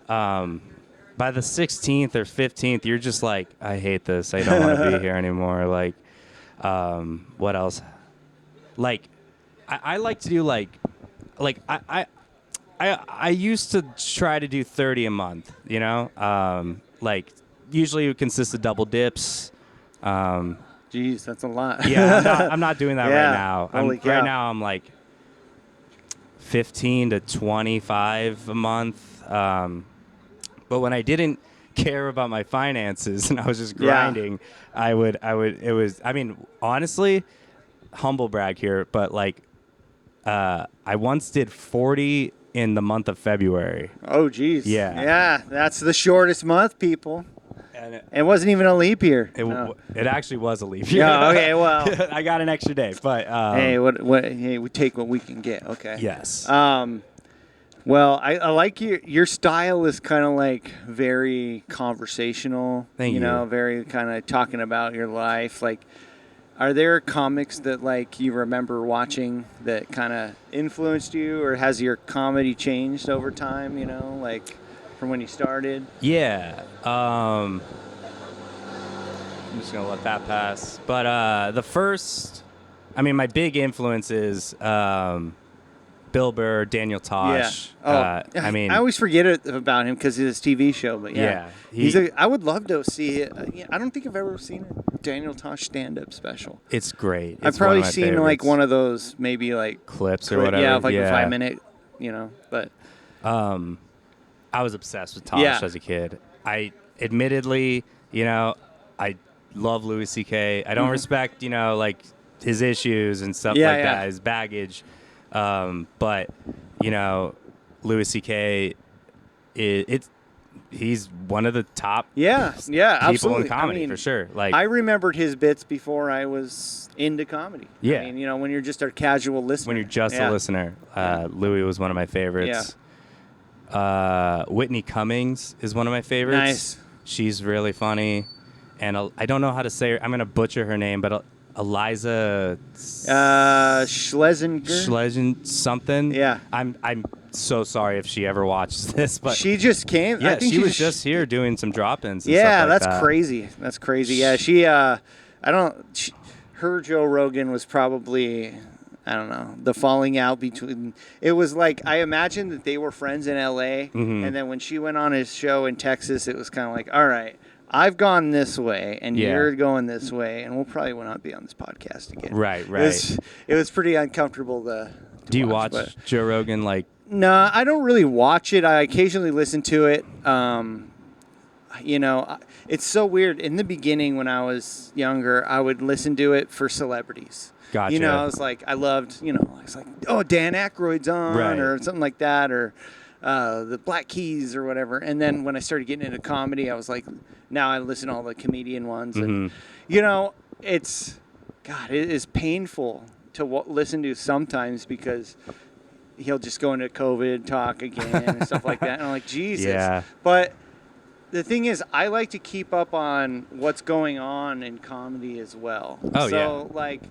by the 16th or 15th, you're just like, I hate this. I don't want to be here anymore. Like, what else? Like, I like to do like I used to try to do 30 a month, you know? Like, usually it would consist of double dips. Jeez, that's a lot. Yeah, I'm not doing that right now. Holy cow. Right now, I'm like 15 to 25 a month. But when I didn't care about my finances and I was just grinding, I mean, honestly, humble brag here, but like, I once did 40 in the month of February. Oh, geez. Yeah. Yeah, that's the shortest month, people. And it wasn't even a leap year. It actually was a leap year. Yeah, okay, well. I got an extra day, but... hey, hey, we take what we can get, okay? Yes. Well, I like your style is kind of like very conversational. Thank you. You know, very kind of talking about your life. Like, are there comics that like you remember watching that kind of influenced you, or has your comedy changed over time? You know, like from when you started. Yeah. I'm just gonna let that pass. But the first, I mean, my big influence is Bill Burr, Daniel Tosh. Yeah. I mean, I always forget about him because of his TV show, but yeah. I would love to see it. I don't think I've ever seen a Daniel Tosh stand-up special. It's great. I've probably seen like one of those, maybe like clips or whatever. Yeah, like a 5-minute, you know. But I was obsessed with Tosh as a kid. I admittedly, you know, I love Louis C.K. I don't respect, you know, like his issues and stuff like that, his baggage. But, you know, Louis C.K., he's one of the top people absolutely. in comedy, I mean, for sure. Like, I remembered his bits before I was into comedy. Yeah. I mean, you know, when you're just a casual listener. when you're just a listener, Louis was one of my favorites. Whitney Cummings is one of my favorites. Nice. She's really funny. And I don't know how to say her. I'm going to butcher her name, but Eliza Schlesinger something. Yeah. I'm so sorry if she ever watches this, but she just came. Yeah, I think she was just here doing some drop-ins. And yeah, stuff like that's that. crazy. That's crazy. Yeah, her Joe Rogan was probably, I don't know, the falling out between. It was like, I imagine that they were friends in L.A. And then when she went on his show in Texas, it was kind of like, all right, I've gone this way, and you're going this way, and we'll probably will not be on this podcast again. Right. It was pretty uncomfortable to Do you watch Joe Rogan? Like, no, I don't really watch it. I occasionally listen to it. You know, it's so weird. In the beginning, when I was younger, I would listen to it for celebrities. Gotcha. You know, I was like, I loved, you know, I was like, oh, Dan Aykroyd's on, or something like that, or the Black Keys or whatever. And then when I started getting into comedy, I was like, now I listen to all the comedian ones. And, you know, it is painful to listen to sometimes because he'll just go into COVID talk again and stuff like that. And I'm like, Jesus. Yeah. But the thing is, I like to keep up on what's going on in comedy as well. So, like,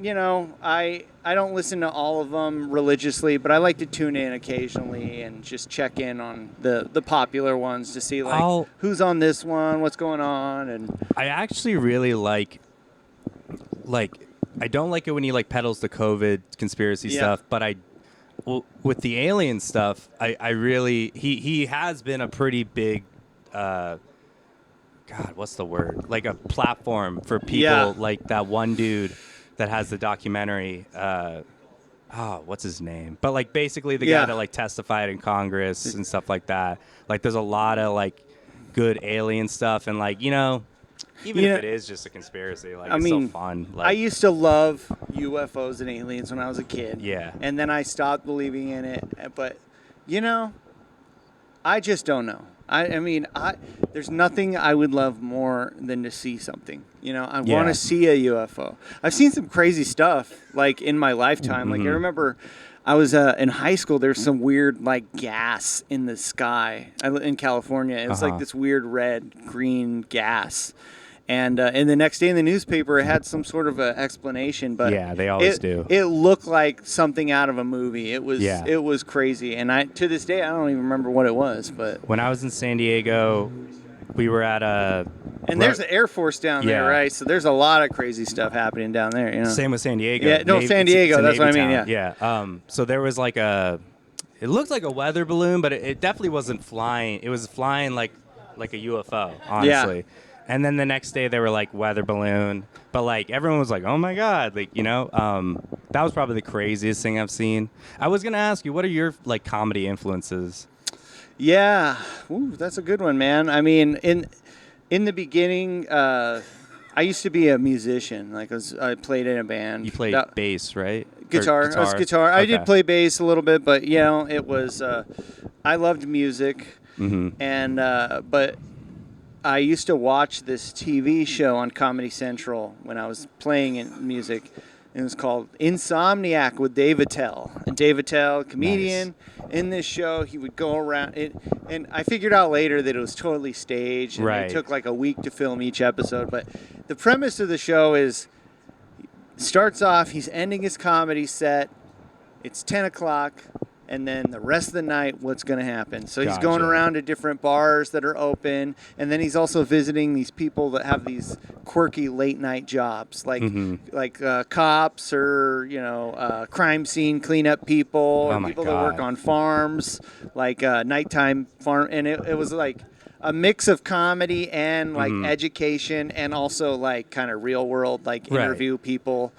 you know, I don't listen to all of them religiously, but I like to tune in occasionally and just check in on the popular ones to see, like, who's on this one, what's going on. And I actually really like, I don't like it when he, like, peddles the COVID conspiracy stuff, but with the alien stuff, I really, he has been a pretty big, God, what's the word? Like a platform for people, like that one dude that has the documentary. what's his name? But like basically the guy that like testified in Congress and stuff like that. Like there's a lot of like good alien stuff, and like even if it is just a conspiracy, like it's so fun. Like, I used to love UFOs and aliens when I was a kid. Yeah. And then I stopped believing in it, but I just don't know. I mean, there's nothing I would love more than to see something. I want to see a UFO. I've seen some crazy stuff, like, in my lifetime. Like, I remember I was in high school. There's some weird, like, gas in the sky in California. It was like this weird red-green gas. And the next day in the newspaper, it had some sort of an explanation. But yeah, they always do. It looked like something out of a movie. It was crazy. And to this day, I don't even remember what it was. But when I was in San Diego, we were at a... And there's an Air Force down there, right? So there's a lot of crazy stuff happening down there. Same with San Diego. Yeah, no, San Diego. That's what I mean. Town. Yeah. So there was like it looked like a weather balloon, but it definitely wasn't flying. It was flying like a UFO, honestly. Yeah. And then the next day they were like weather balloon, but like everyone was like, "Oh my god!" Like that was probably the craziest thing I've seen. I was gonna ask you, what are your like comedy influences? Yeah, that's a good one, man. I mean, in the beginning, I used to be a musician. Like I played in a band. You played bass, right? Guitar. I was guitar. Okay. I did play bass a little bit, but it was. I loved music, and but. I used to watch this TV show on Comedy Central when I was playing in music. It was called Insomniac with Dave Attell. And Dave Attell, comedian, in this show, he would go around. And I figured out later that it was totally staged. And it took like a week to film each episode. But the premise of the show is, starts off, he's ending his comedy set. It's 10 o'clock. And then the rest of the night, what's going to happen? So he's going around to different bars that are open, and then he's also visiting these people that have these quirky late night jobs, like cops or crime scene cleanup people, or people that work on farms, like nighttime farm. And it was like a mix of comedy and like education, and also like kind of real world, like interview people.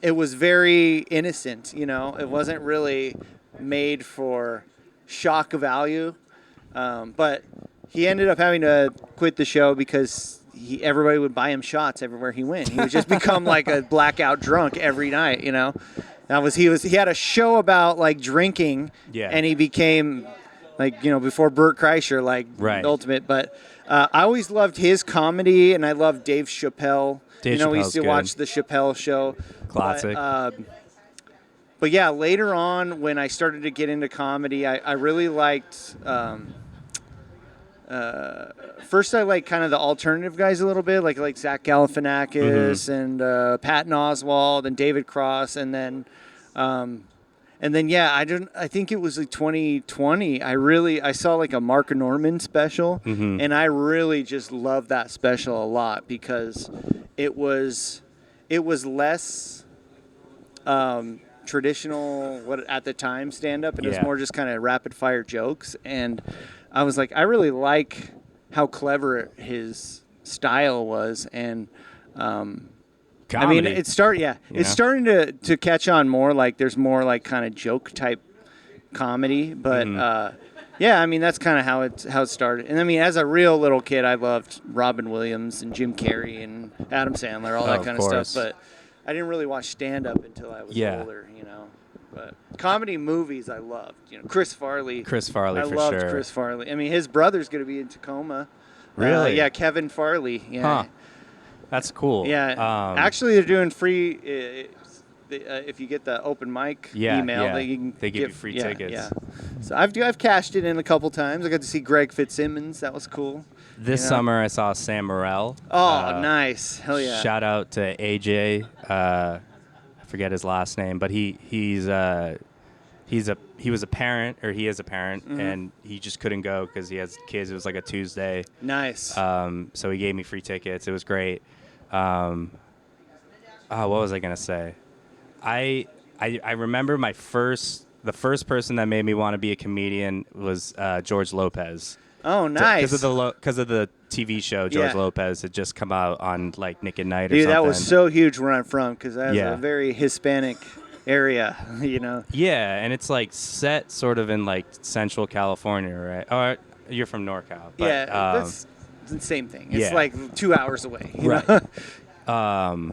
It was very innocent, It wasn't really made for shock value. But he ended up having to quit the show because everybody would buy him shots everywhere he went. He would just become like a blackout drunk every night, He had a show about like drinking, and he became like, before Bert Kreischer, like the ultimate. But I always loved his comedy, and I loved Dave Chappelle. We used to watch the Chappelle show. Classic. But yeah, later on when I started to get into comedy, I really liked. First, I liked kind of the alternative guys a little bit, like Zach Galifianakis and Patton Oswalt and David Cross, and then I think it was like 2020. I saw like a Mark Norman special, and I really just loved that special a lot because it was less traditional at the time stand up, and it was more just kind of rapid fire jokes. And I was like, I really like how clever his style was, and comedy. I mean, it's starting to catch on more. Like there's more like kind of joke type comedy, but I mean that's kind of how it started. And I mean, as a real little kid, I loved Robin Williams and Jim Carrey and Adam Sandler, all that kind of stuff. But I didn't really watch stand up until I was older, But comedy movies I loved. Chris Farley. I loved Chris Farley. I mean, his brother's going to be in Tacoma. Really? Yeah, Kevin Farley. Yeah. Huh. That's cool. Yeah. Actually, they're doing free. If you get the open mic email, they give you free tickets. Yeah. So I've cashed it in a couple times. I got to see Greg Fitzsimmons. That was cool. This summer, I saw Sam Morril. Oh, nice. Hell yeah. Shout out to AJ. I forget his last name, but he was a parent, or he is a parent, and he just couldn't go because he has kids. It was like a Tuesday. Nice. So he gave me free tickets. It was great. What was I gonna say? I remember the first person that made me want to be a comedian was George Lopez. Oh, nice. Because of the TV show, George Lopez had just come out on like Nick at Night or something. Dude, that was so huge where I'm from because I have a very Hispanic area, you know. Yeah, and it's like set sort of in like Central California, right? Or you're from NorCal. But, Yeah, that's the same thing. It's yeah. like 2 hours away. You Right. know?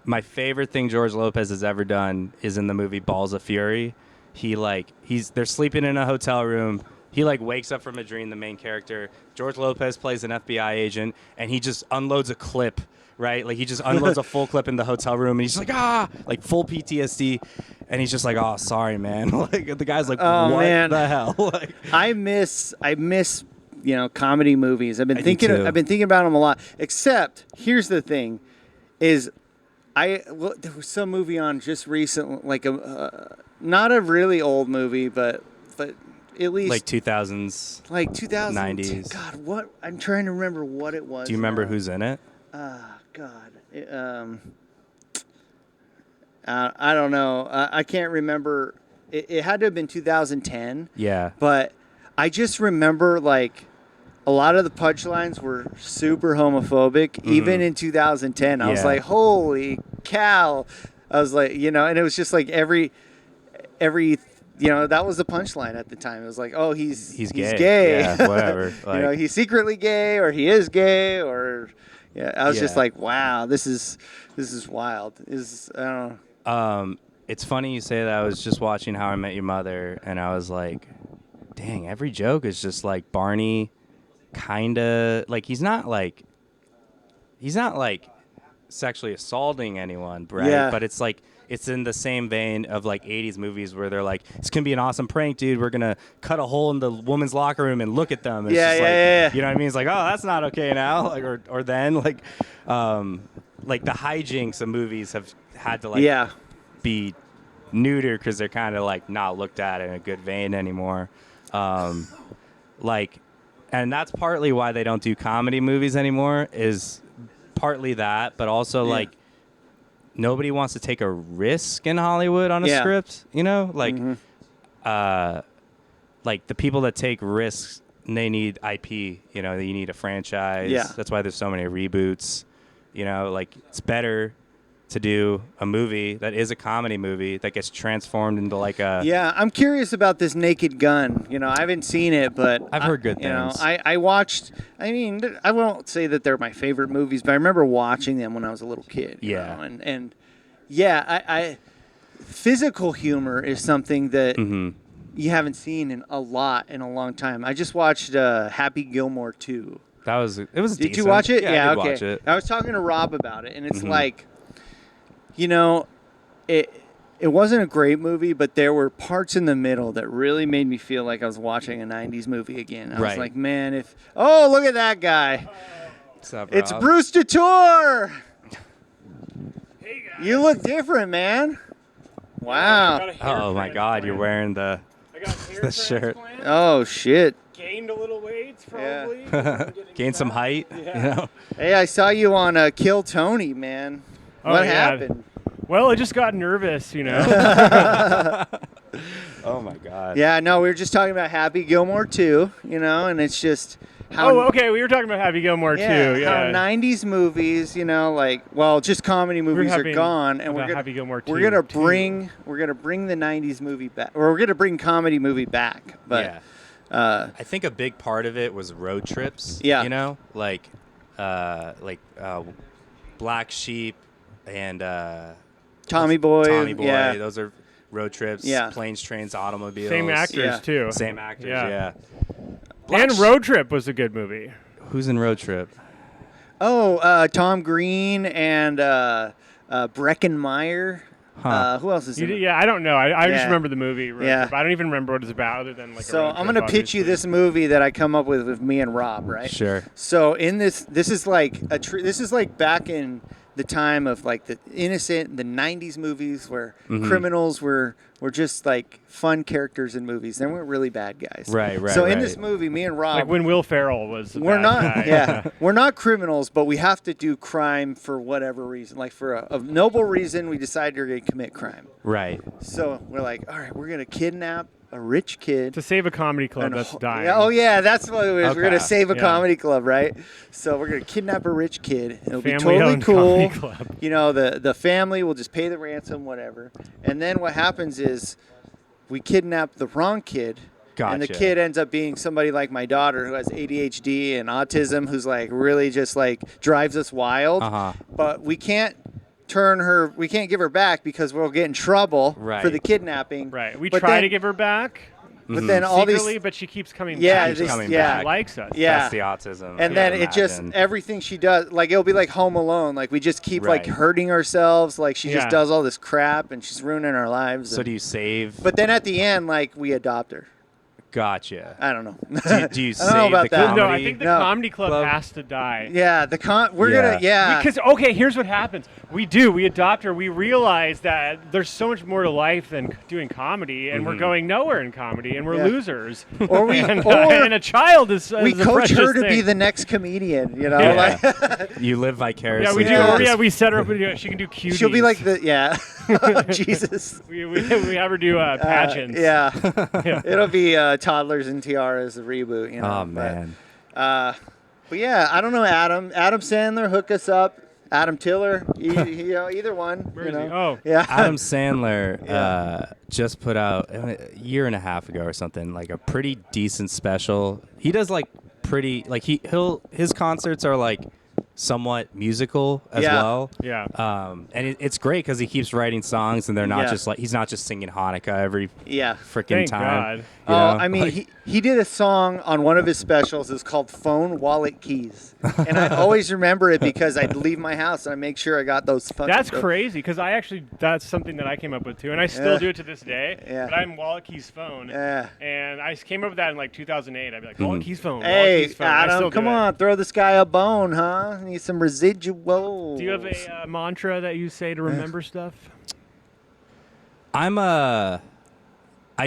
My favorite thing George Lopez has ever done is in the movie Balls of Fury. They're sleeping in a hotel room. He like wakes up from a dream, the main character. George Lopez plays an FBI agent, and he just unloads a clip, right? Like he just unloads a full clip in the hotel room, and he's just like, like full PTSD. And he's just like, oh, sorry, man. Like the guy's like, what the hell? Like, I miss, comedy movies. I've been thinking about them a lot. Except, here's the thing, is there was some movie on just recently, like not a really old movie, but at least like 2000s, like 2000s, 90s. God, what? I'm trying to remember what it was. Do you remember who's in it? God, I don't know. I can't remember. It had to have been 2010. Yeah. But I just remember like a lot of the punchlines were super homophobic, even in 2010. I was like, holy cow. I was like, and it was just like every that was the punchline at the time. It was like, oh, he's gay. Yeah, whatever. Like, he's secretly gay, or he is gay, or I was just like, wow, this is wild. I don't know. It's funny you say that. I was just watching How I Met Your Mother, and I was like, dang, every joke is just like Barney kind of like he's not like sexually assaulting anyone, right? Yeah. But it's like it's in the same vein of like 80s movies where they're like, this can be an awesome prank, dude. We're gonna cut a hole in the woman's locker room and look at them. It's just like, you know what I mean? It's like, oh, that's not okay now. Like or then like the hijinks of movies have had to like be neutered because they're kind of like not looked at in a good vein anymore. And that's partly why they don't do comedy movies anymore, is partly that, but also like nobody wants to take a risk in Hollywood on a script, like like the people that take risks, they need IP, you need a franchise. Yeah. That's why there's so many reboots, like it's better to do a movie that is a comedy movie that gets transformed into like a... Yeah, I'm curious about this Naked Gun. I haven't seen it, but... I've heard good things. I watched... I mean, I won't say that they're my favorite movies, but I remember watching them when I was a little kid. And I physical humor is something that you haven't seen in a long time. I just watched Happy Gilmore 2. It was decent. Did you watch it? Yeah, I did okay. watch it. I was talking to Rob about it, and it's like... it wasn't a great movie, but there were parts in the middle that really made me feel like I was watching a 90s movie again. I was like, man, oh, look at that guy. What's up, Rob? It's Bruce Couture. Hey, guys. You look different, man. Wow. Oh, my God, you're wearing the shirt. Oh, shit. Gained a little weight, probably. Gained some height, Hey, I saw you on Kill Tony, man. What happened? Well, I just got nervous, Oh my God. Yeah, no, we were just talking about Happy Gilmore 2, and it's just how... Oh, okay, we were talking about Happy Gilmore too. Yeah, how 90s movies, just comedy movies are gone, and we're Happy Gilmore 2 we're gonna bring the 90s movie back, or we're gonna bring comedy movie back. But I think a big part of it was road trips. Yeah. Black Sheep and Tommy Boy. Yeah. Those are road trips. Yeah. Planes, Trains, Automobiles. Same actors too. Same actors. Yeah. Yeah. And Road Trip was a good movie. Who's in Road Trip? Oh, Tom Green and Breckenmeyer. Huh. Who else is in it? Yeah, I don't know. I just remember the movie. Road Yeah. Trip. I don't even remember what it's about other than like. So I'm gonna pitch you this movie that I come up with me and Rob, right? Sure. So in this is like this is like back in the time of like the 90s movies where criminals were just like fun characters in movies. They weren't really bad guys. Right. So in this movie, me and Rob, like when Will Ferrell was. The we're bad not, guy. we're not criminals, but we have to do crime for whatever reason. Like for a noble reason, we decided we're going to commit crime. Right. So we're like, all right, we're going to kidnap a rich kid. To save a comedy club that's dying. Oh yeah, that's what it was. Okay. We're gonna save a Yeah. comedy club, right? So we're gonna kidnap a rich kid. It'll be totally Family-owned cool. comedy club. You know, the family will just pay the ransom, whatever. And then what happens is we kidnap the wrong kid. And the Gotcha. kid ends up being somebody like my daughter who has ADHD and autism, who's like really just like drives us wild. But we can't we can't give her back because we'll get in trouble for the kidnapping. Right. We But try then- to give her back. But then all secretly, these, but she keeps coming Yeah, back. this- coming yeah. She likes us. Yeah. That's the autism. and I then can it just imagine. everything she does, like it'll be like Home Alone. Like we just keep like Right. hurting ourselves. Like she Yeah. just does all this crap and she's ruining our lives. So do you save? But then at the end, like we adopt her. Gotcha. I don't know. Do you I save don't know about the that. comedy? No, I think the No. comedy club Club. has to die. Yeah, we're gonna Because okay, here's what happens. We adopt her. We realize that there's so much more to life than doing comedy, and we're going nowhere in comedy, and we're Yeah. losers. Or we and, or and a child is we is a coach her precious to be thing. the next comedian. You know, Yeah. like You live vicariously. Yeah, we do. Yeah. Yeah, we set her up. She can do cuties. she'll be like Jesus. We have her do pageants. Yeah. Yeah. It'll be Toddlers and Tiaras, the reboot. You know, Oh man. But yeah, I don't know, Adam Sandler, hook us up. Adam Tiller, you know, either one. Where you is he? know. Oh. Yeah. Adam Sandler just put out a year and a half ago or something like a pretty decent special. He does like pretty like his concerts are like somewhat musical as Yeah. well. Yeah. And it's great because he keeps writing songs and they're not Yeah. just like he's not just singing Hanukkah every Yeah. freaking Thank time. God. you Oh, know? I mean, Like, he did a song on one of his specials. It's called Phone Wallet Keys. And I always remember it because I'd leave my house and I make sure I got those fucking That's crazy because that's something that I came up with too, and I still Yeah. do it to this day. Yeah. But I'm Wallet Keys phone. Yeah. And I came up with that in like 2008. I'd be like, Wallet Keys phone. Wallet Hey, Keys phone. I still Adam, do come it. on, throw this guy a bone, huh? Need some residuals. Do you have a mantra that you say to remember stuff? I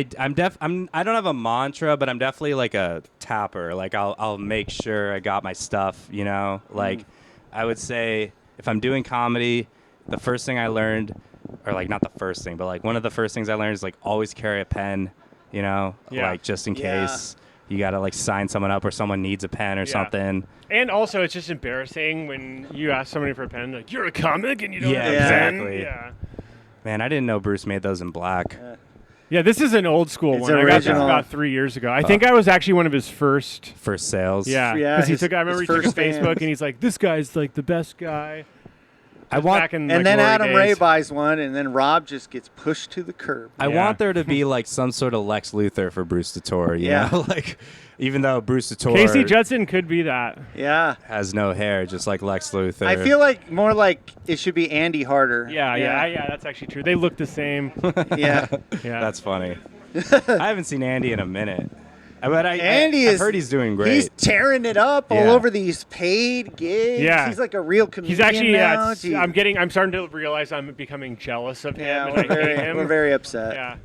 don't have a mantra, but I'm definitely like a tapper. Like I'll make sure I got my stuff, you know? Like I would say if I'm doing comedy, the first thing I learned, or like not the first thing, but like one of the first things I learned is like always carry a pen, you know? Yeah. Like just in Yeah. case you got to like sign someone up or someone needs a pen or something. And also, it's just embarrassing when you ask somebody for a pen, like, you're a comic and you don't Yeah, have a pen. exactly. Yeah. Man, I didn't know Bruce made those in black. Yeah, this is an old school It's one. I got this original. about 3 years ago. I think I was actually one of his first. First sales. Yeah, Yeah, because his- I remember he his took a first Facebook fans. and he's like, this guy's like the best guy. I want Back in, And like, then glory Adam Ray days. buys one, and then Rob just gets pushed to the curb. I Yeah. want there to be like some sort of Lex Luthor for Bruce DeTore, you Yeah. know? Like even though Bruce DeTore Casey Judson could be that. Yeah. has no hair, just like Lex Luthor. I feel like more like it should be Andy Harder. Yeah, that's actually true. They look the same. Yeah. Yeah. That's funny. I haven't seen Andy in a minute. But Andy I've heard he's doing great. He's tearing it up all Yeah. over these paid gigs. Yeah. He's like a real comedian He's actually, now. I'm starting to realize I'm becoming jealous of him. Yeah, and we're I hate very, him. we're very upset. Yeah.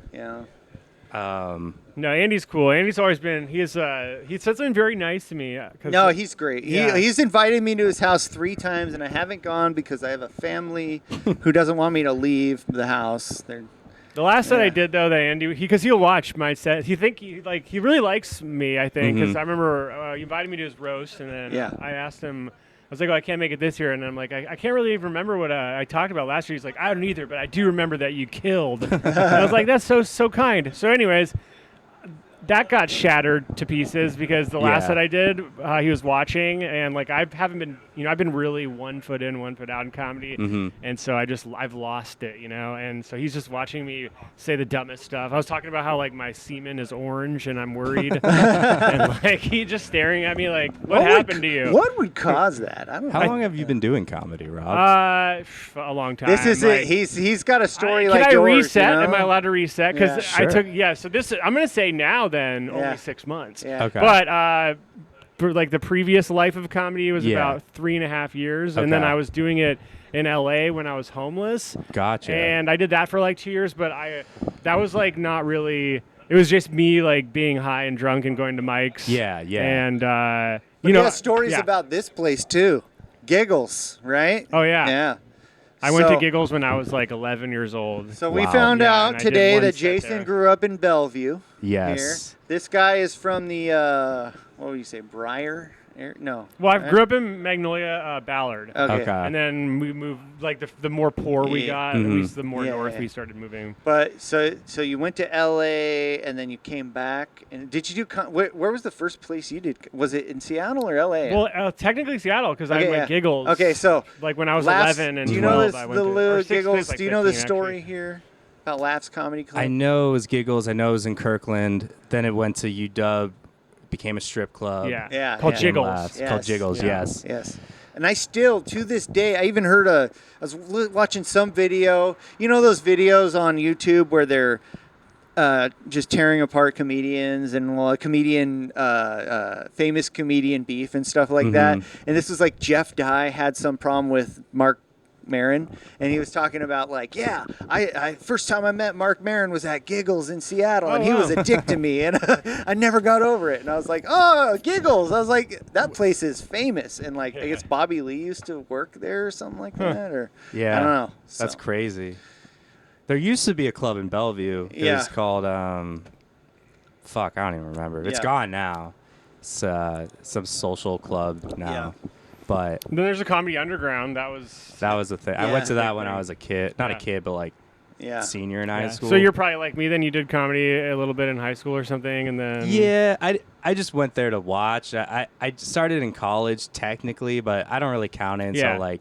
Yeah. No, Andy's cool. Andy's always been. He said something very nice to me. 'Cause No, he's great. Yeah. He's invited me to his house 3 times, and I haven't gone because I have a family who doesn't want me to leave the house. The last set Yeah. I did though, that Andy, because he'll watch my set. He really likes me. I think because I remember he invited me to his roast, and then Yeah. I asked him. I was like, "Oh, I can't make it this year," and I'm like, "I can't really even remember what I talked about last year." He's like, "I don't either, but I do remember that you killed." And I was like, "That's so kind." So, anyways, that got shattered to pieces because the last Yeah. that I did, he was watching, and like I haven't been, I've been really 1 foot in, 1 foot out in comedy, and so I've lost it, and so he's just watching me say the dumbest stuff. I was talking about how like my semen is orange and I'm worried, and like he just staring at me like, what happened to you? What would cause that? I don't know. How long have you been doing comedy, Rob? A long time. This is like, it. He's got a story Can like I yours. reset? You know? Am I allowed to reset? Because Yeah. I Sure. took So this I'm gonna say now then Yeah. only 6 months. Yeah. Okay. But for like the previous life of comedy was Yeah. about 3.5 years, and then Okay. I was doing it in LA when I was homeless, Gotcha. and I did that for like 2 years. But that was like not really. It was just me like being high and drunk and going to mics. Yeah. And But you know, got stories yeah. about this place too. Giggles, right? Oh yeah. Yeah. I went to So- Giggles when I was like 11 years old. So we Wow. found Yeah, out and I did today one that set Jason there. grew up in Bellevue. Yes. Here. This guy is from the what would you say, Briar? No. Well, I grew up in Magnolia, Ballard. Okay. And then we moved, like, the more poor we got, at least the more north we started moving. But so you went to L.A. and then you came back. And did you do? Where was the first place you did? Was it in Seattle or L.A.? Well, technically Seattle, because I had my giggles. Okay, so like when I was 11 and 12, do you know this, I went the to, little 16, giggles? like Do you know the 15, story actually. here about Laughs Comedy Club? I know it was Giggles. I know it was in Kirkland. Then it went to UW. Became a strip club. Called Jiggles. Yes. Called Jiggles. Yes. Yes. And I still, to this day, I even heard I was watching some video. You know those videos on YouTube where they're just tearing apart comedians and famous comedian beef and stuff like that. And this was like Jeff Dye had some problem with Mark Maron, and he was talking about like, I first time I met Mark Maron was at Giggles in Seattle, and he was a dick to me, and I never got over it. And I was like, oh, Giggles. I was like, that place is famous, and like I guess Bobby Lee used to work there or something like that, or I don't know. That's crazy. There used to be a club in Bellevue. It was called I don't even remember. It's gone now. It's some social club now. But then there's a Comedy Underground. That was a thing. I went to that when I was a kid. Not a kid, but like senior in high school. So you're probably like me then. You did comedy a little bit in high school or something, and then... Yeah, I just went there to watch. I started in college technically, but I don't really count it until like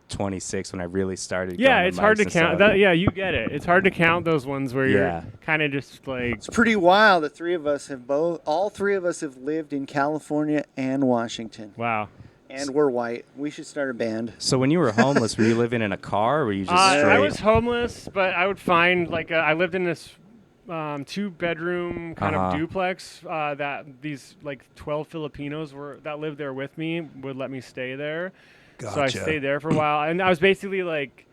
26 when I really started going to it's hard to mics count. and stuff. You get it. It's hard to count those ones where you're kind of just like... It's pretty wild. All three of us have lived in California and Washington. Wow. And we're white. We should start a band. So when you were homeless, were you living in a car or were you just straight? I was homeless, but I would find I lived in this 2-bedroom kind of duplex that these like 12 Filipinos that lived there with me would let me stay there. Gotcha. So I stayed there for a while, and I was basically like,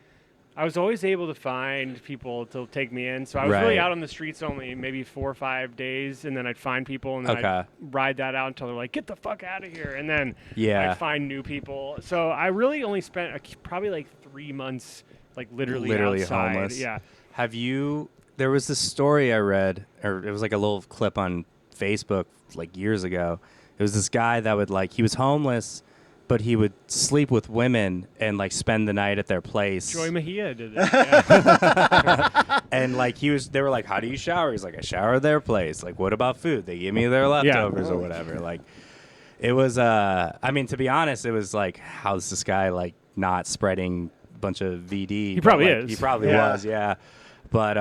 I was always able to find people to take me in. So I was really out on the streets only maybe 4 or 5 days, and then I'd find people, and then I'd ride that out until they're like, get the fuck out of here. And then I'd find new people. So I really only spent probably like 3 months, like literally outside. Homeless. Yeah. There was this story I read, or it was like a little clip on Facebook like years ago. It was this guy that he was homeless, but he would sleep with women and like spend the night at their place. Joy Mejia did that. And they were like, how do you shower? He's like, I shower at their place. Like, what about food? They give me their leftovers or whatever. Like, it was, to be honest, it was like, how's this guy like not spreading a bunch of VD? He probably is. He probably was, yeah. But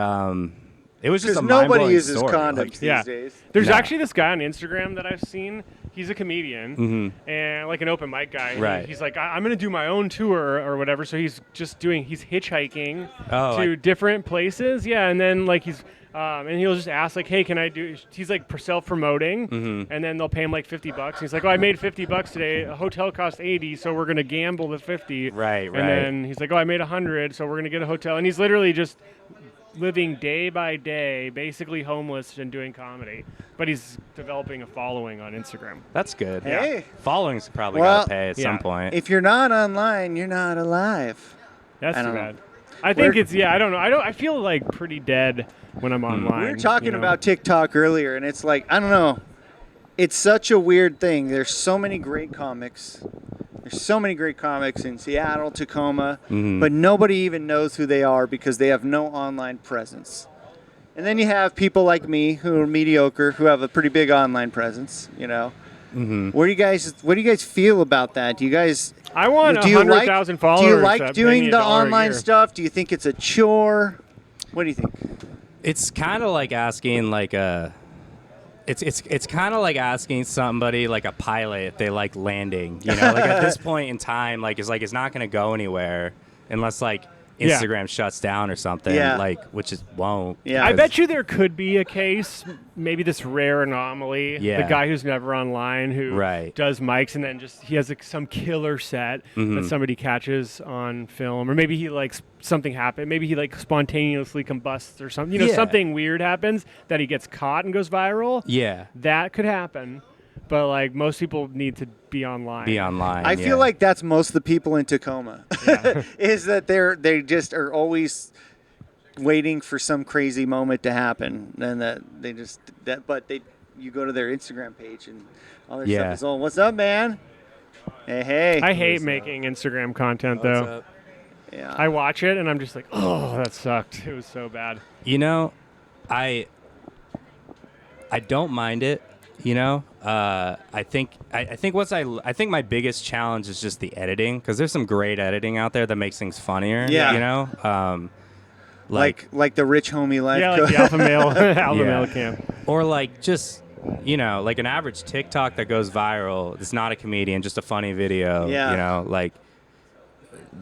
it was just a nobody mind-blowing uses story. condoms these days. There's actually this guy on Instagram that I've seen. He's a comedian and like an open mic guy. Right. He's like, I'm going to do my own tour or whatever. So he's hitchhiking to different places. Yeah. And then like and he'll just ask like, hey, can I do, he's like self-promoting and then they'll pay him like $50. He's like, I made $50 today. A hotel cost $80. So we're going to gamble the 50. Right. And then he's like, I made $100. So we're going to get a hotel. And he's literally just living day by day, basically homeless and doing comedy. But he's developing a following on Instagram. That's good. Hey. Following's probably got to pay at some point. If you're not online, you're not alive. That's too bad. I think I don't know. I feel like pretty dead when I'm online. We were talking about TikTok earlier, and it's like, I don't know. It's such a weird thing. There's so many great comics. There's so many great comics in Seattle, Tacoma, but nobody even knows who they are because they have no online presence. And then you have people like me who are mediocre, who have a pretty big online presence, What do you guys feel about that? Do you guys... I want 100,000 followers. Do you like doing the online stuff? Do you think it's a chore? What do you think? It's kind of like asking like a... It's kind of like asking somebody like a pilot if they like landing, like at this point in time, it's not going to go anywhere unless like Instagram shuts down or something, which it won't. Yeah, I bet you there could be a case, maybe this rare anomaly, the guy who's never online who does mics and then just he has some killer set that somebody catches on film, or maybe he something happened, maybe he spontaneously combusts or something, something weird happens that he gets caught and goes viral. Yeah, that could happen. But most people need to be online. I feel like that's most of the people in Tacoma. Is that they just are always waiting for some crazy moment to happen, and you go to their Instagram page and all their stuff is all, "What's up, man? Hey." I hate making Instagram content though. Yeah. I watch it and I'm just like, oh, that sucked. It was so bad. You know, I don't mind it. You know, I think my biggest challenge is just the editing, because there's some great editing out there that makes things funnier. Yeah. You know, like the rich homie life. Yeah, like the alpha male camp. Or like just, you know, like an average TikTok that goes viral. It's not a comedian, just a funny video. Yeah. You know, like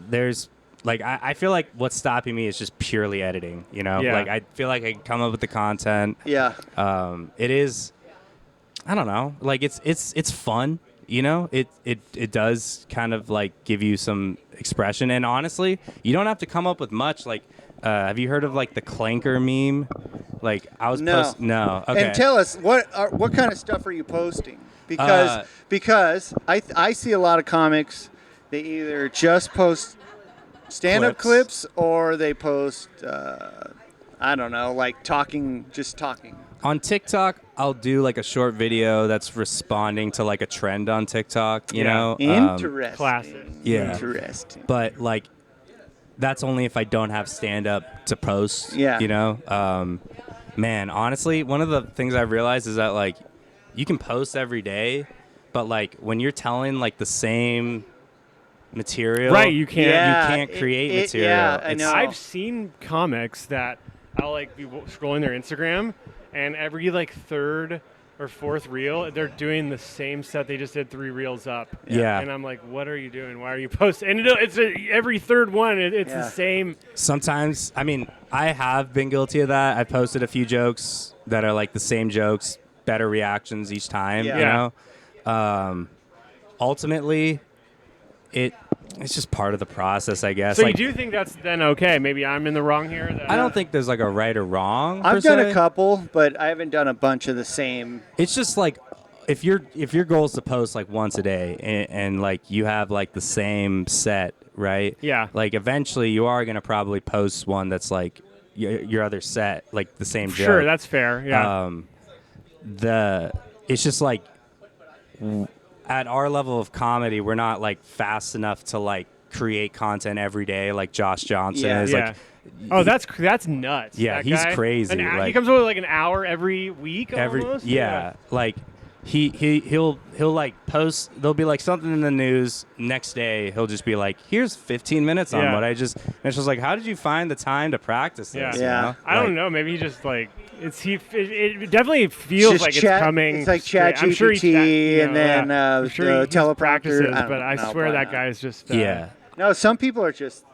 there's. Like, I feel like what's stopping me is just purely editing, you know? Yeah. Like, I feel like I can come up with the content. Yeah. It is, I don't know. Like, it's fun, you know? It does kind of, like, give you some expression. And honestly, you don't have to come up with much. Like, have you heard of, like, the clanker meme? Like, I was No. Okay. And tell us, what kind of stuff are you posting? Because I see a lot of comics, they either just post stand-up clips, or they post, I don't know, like just talking. On TikTok, I'll do like a short video that's responding to like a trend on TikTok, you know? Interesting. Classic. Yeah. Interesting. But like, that's only if I don't have stand-up to post, Yeah. you know? Man, honestly, one of the things I've realized is that like, you can post every day, but like when you're telling like the same material, Right, you can't create material. Yeah, I know. I've seen comics that I'll like be scrolling their Instagram, and every like third or fourth reel, they're doing the same set they just did 3 reels up. Yeah. And I'm like, what are you doing? Why are you posting? And every third one, it's the same. Sometimes, I mean, I have been guilty of that. I posted a few jokes that are like the same jokes, better reactions each time, Yeah. you know? Ultimately, it's just part of the process, I guess. So like, you do think that's then okay? Maybe I'm in the wrong here? I don't think there's like a right or wrong. I've per done se. a couple, but I haven't done a bunch of the same. It's just like if your goal is to post like once a day and like you have like the same set, right? Yeah. Like eventually you are gonna probably post one that's like your other set, like the same joke. Sure, that's fair. Yeah. It's just like at our level of comedy, we're not like fast enough to like create content every day like Josh Johnson is. Yeah. Like, Oh, that's nuts. Yeah, that he's guy. crazy. He Like, comes up with like an hour every week almost. yeah, like he'll like post. There'll be like something in the news. Next day, he'll just be like, "Here's 15 minutes on what I just." And it's just like, how did you find the time to practice this? Yeah. You Yeah. know? I don't know. Maybe he just like it definitely feels Just like chat- it's coming. it's like straight. I'm sure ChatGPT and then I'm sure the he teleprompter. practices, I don't but I know, swear why that not? guy's just Yeah. No, some people are just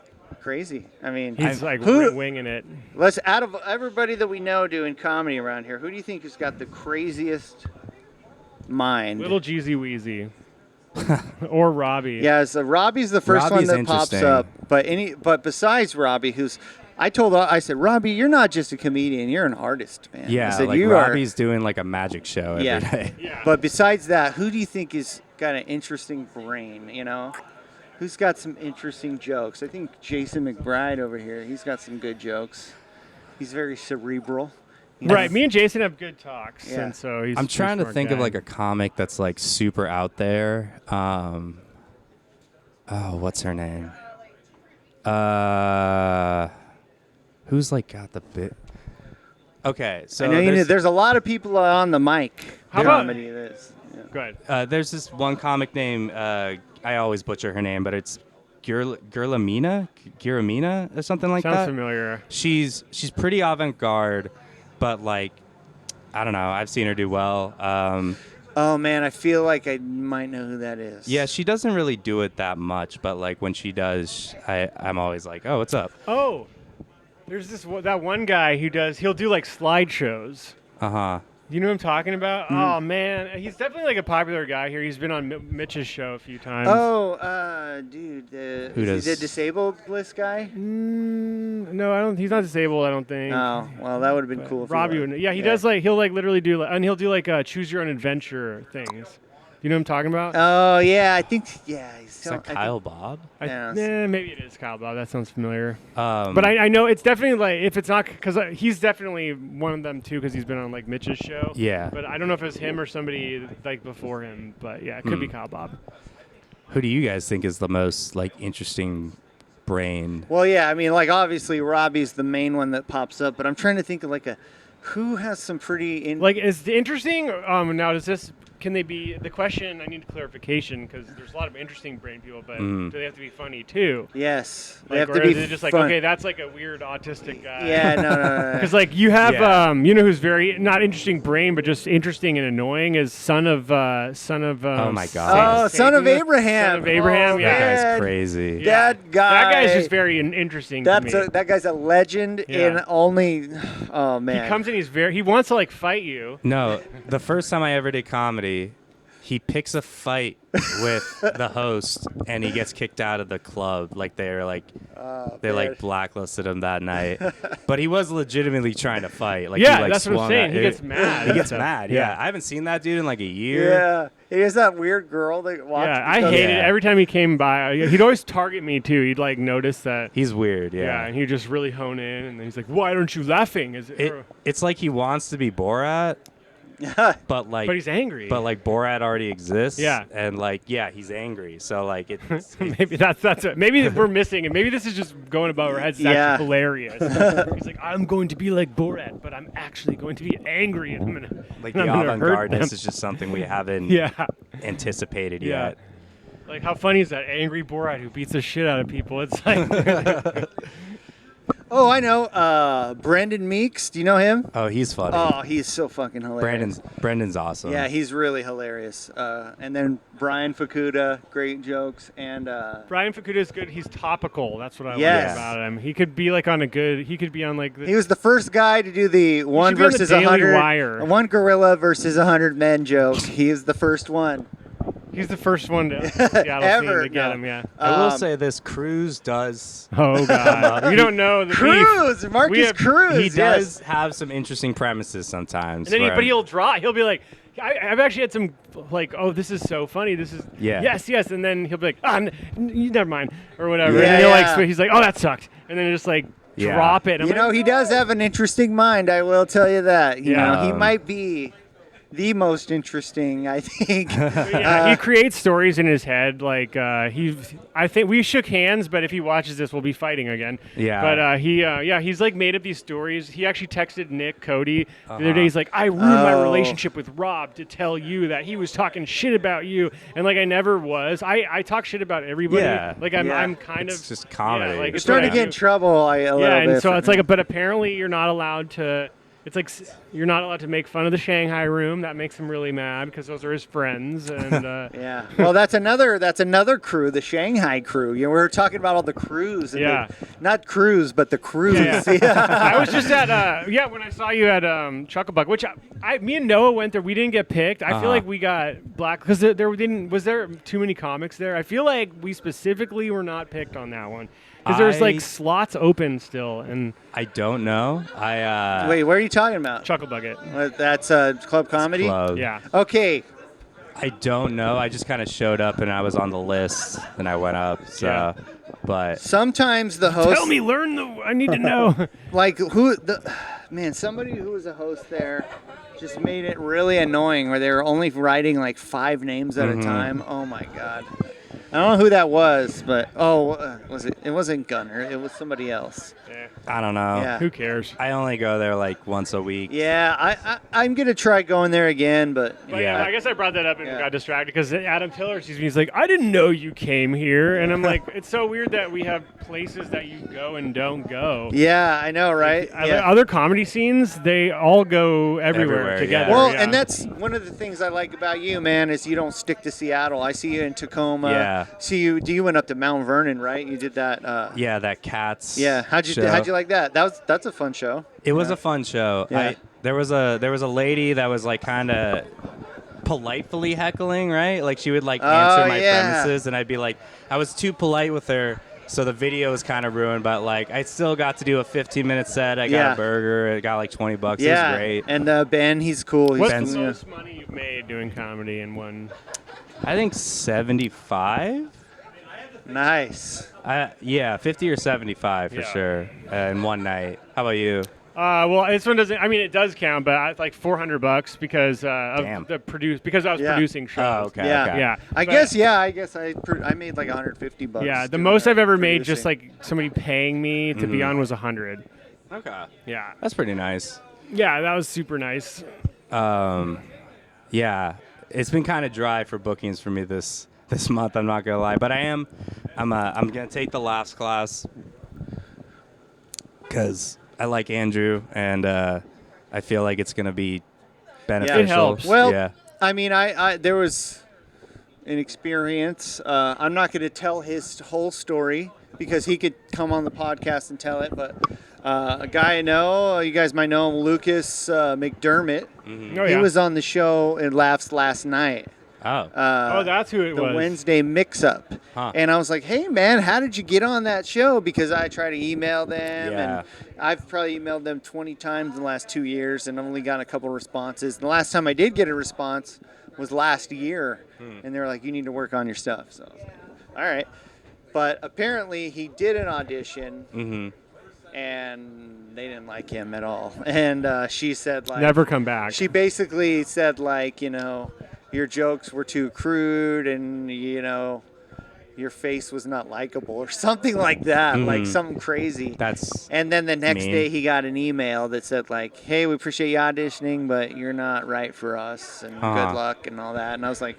crazy. I mean, He's like who- winging it. let's out of everybody that we know doing comedy around here, who do you think has got the craziest mind? Little Jeezy Weezy. Or Robbie. Yeah, so Robbie's the first Robbie's one that pops interesting. up. But besides Robbie, I said, Robbie, you're not just a comedian, you're an artist, man. I Yeah, said, like you Robbie's doing like a magic show every day. Yeah. But besides that, who do you think has got an interesting brain, you know? Who's got some interesting jokes? I think Jason McBride over here, he's got some good jokes. He's very cerebral. You know? Right. Me and Jason have good talks, Yeah. and so he's. I'm trying to smart think guy. of like a comic that's like super out there. What's her name? Who's like got the bit? Okay, so I know there's a lot of people on the mic. How about- comedy that is. Yeah. Go ahead. there's this one comic named I always butcher her name, but it's Guillermina or something like Sounds that. familiar. She's pretty avant-garde, but like I don't know. I've seen her do well. Oh man, I feel like I might know who that is. Yeah, she doesn't really do it that much, but like when she does, I'm always like, oh, what's up? Oh, there's that one guy he'll do like slideshows. Uh-huh. You know what I'm talking about? Oh man, he's definitely like a popular guy here. He's been on Mitch's show a few times. Oh, dude, Who is he does- the disabled list guy? No, I don't. He's not disabled. I don't think. Oh, well, that would have been cool. If he Robbie was. would. Yeah, he does like he'll like literally do and he'll do like choose your own adventure things. You know what I'm talking about? Oh yeah, I think Is that Kyle Bob? Maybe it is Kyle Bob. That sounds familiar. But I know it's definitely like, if it's not, because he's definitely one of them too, because he's been on like Mitch's show. Yeah. But I don't know if it's him or somebody like before him. But yeah, it could be Kyle Bob. Who do you guys think is the most like interesting brain? Well, yeah, I mean, like obviously Robbie's the main one that pops up, but I'm trying to think of like who has some pretty like is the interesting. Now does this? Can they be the question? I need clarification because there's a lot of interesting brain people, but do they have to be funny too? Yes, like, they have or to be. Is it just like fun. okay, that's like a weird autistic guy? Yeah, no. Because like you have, you know, who's very not interesting brain, but just interesting and annoying is son of. Oh my God! Son of Abraham. Son of Abraham. Oh, yeah, that guy's crazy. Yeah. That guy. That guy's just very interesting. To me. That guy's a legend in only. Oh man. He comes in. He wants to like fight you. No, the first time I ever did comedy, he picks a fight with the host and he gets kicked out of the club. Like they like blacklisted him that night. But he was legitimately trying to fight. Like yeah, he, like, that's what I'm saying. He gets mad. He gets mad. Yeah. I haven't seen that dude in like a year. Yeah. He has that weird girl that watches. Yeah, I hated it every time he came by. He'd always target me too. He'd like notice that. He's weird. Yeah. Yeah, and he'd just really hone in, and then he's like, "Why aren't you laughing?" It's like he wants to be Borat. But he's angry. But like Borat already exists. Yeah. And like he's angry. So like it's maybe that's it. Maybe we're missing it. Maybe this is just going above our heads. It's actually hilarious. He's like, I'm going to be like Borat, but I'm actually going to be angry, and I'm gonna like the avant-gardeness is just something we haven't anticipated yet. Like how funny is that angry Borat who beats the shit out of people? It's like. Oh, I know. Brendan Meeks. Do you know him? Oh, he's funny. Oh, he's so fucking hilarious. Brendan's awesome. Yeah, he's really hilarious. And then Brian Fukuda, great jokes. And Brian Fukuda is good. He's topical. That's what I like about him. He could be like on a good. He could be on like. He was the first guy to do the one versus 100. One gorilla versus 100 men joke. He is the first one. He's the first one to Seattle to get him, yeah. I will say this, Cruz does... Oh, God. You don't know the Cruz! beef. Marcus Cruz! He does have some interesting premises sometimes. And then but he'll draw. He'll be like... I've actually had some, like, oh, this is so funny. This is... Yeah. Yes. And then he'll be like, never mind. Or whatever. Yeah, and then he's like, oh, that sucked. And then just like... Drop it. He does have an interesting mind, I will tell you that. You know, he might be... the most interesting, I think. He creates stories in his head. Like I think we shook hands, but if he watches this, we'll be fighting again. Yeah. But he's like made up these stories. He actually texted Nick Cody the other day. He's like, I ruined my relationship with Rob to tell you that he was talking shit about you, and like I never was. I talk shit about everybody. Yeah. Like I'm kind of. It's just comedy. You're starting to get in trouble. And so it's like, but apparently you're not allowed to. It's like you're not allowed to make fun of the Shanghai Room. That makes him really mad because those are his friends. And yeah, well, that's another crew, the Shanghai crew. You know, we were talking about all the crews. And not crews, but the crews. Yeah. I was just at when I saw you at Chucklebuck, which me and Noah went there. We didn't get picked. I feel like we got black because was there too many comics there? I feel like we specifically were not picked on that one. Because there's like slots open still, and I don't know. Wait, what are you talking about? Chuckle Bucket. That's Club Comedy. Club. Yeah. Okay. I don't know. I just kind of showed up and I was on the list and I went up. So, but sometimes the host. Tell me, I need to know. Like somebody who was a host there just made it really annoying, where they were only writing like 5 names at a time. Oh my God. I don't know who that was, but was it? It wasn't Gunner. It was somebody else. Yeah. I don't know. Yeah. Who cares? I only go there like once a week. Yeah, I'm gonna try going there again, but yeah. I guess I brought that up and got distracted because Adam Tiller sees me. He's like, I didn't know you came here, and I'm like, it's so weird that we have places that you go and don't go. Yeah, I know, right? Other comedy scenes, they all go everywhere together. Well, and that's one of the things I like about you, man, is you don't stick to Seattle. I see you in Tacoma. Yeah. You went up to Mount Vernon, right? You did that. That Katz. Yeah. How'd you like that? That's a fun show. It was a fun show. Yeah. There was a lady that was like kind of politely heckling, right? Like she would like answer my premises, and I'd be like, I was too polite with her. So the video was kind of ruined, but like I still got to do a 15-minute set. I got a burger. It got like $20. It was great. And Ben, he's cool. What's the most money you've made doing comedy in one? I think 75. Nice. Yeah, 50 or 75 for sure in one night. How about you? Well, this one doesn't. I mean, it does count, but it's like $400 because of because I was producing shows. Oh, okay. Yeah. Okay. Yeah. I guess I made like $150. Yeah, the most I've ever made, just like somebody paying me to be on, was $100. Okay. Yeah. That's pretty nice. Yeah, that was super nice. Yeah, it's been kind of dry for bookings for me this month. I'm not gonna lie, but I'm gonna take the laughs class because I like Andrew and I feel like it's gonna be beneficial. It helps. Well, yeah. I mean, I there was an experience. I'm not going to tell his whole story because he could come on the podcast and tell it. But a guy I know, you guys might know him, Lucas McDermott. Mm-hmm. Oh, He yeah. was on the show and Laughs last night. Oh. That's who it The was. Wednesday mix-up. Huh. And I was like, hey, man, how did you get on that show? Because I try to email them, Yeah. and I've probably emailed them 20 times in the last 2 years and only gotten a couple responses. And the last time I did get a response was last year, and they were like, you need to work on your stuff. So I was like, all right. But apparently he did an audition, and they didn't like him at all. And she said, like... Never come back. She basically said, like, you know, your jokes were too crude and, you know, your face was not likable or something like that, like something crazy. And then the next day he got an email that said, like, hey, we appreciate you auditioning, but you're not right for us, and good luck and all that. And I was like,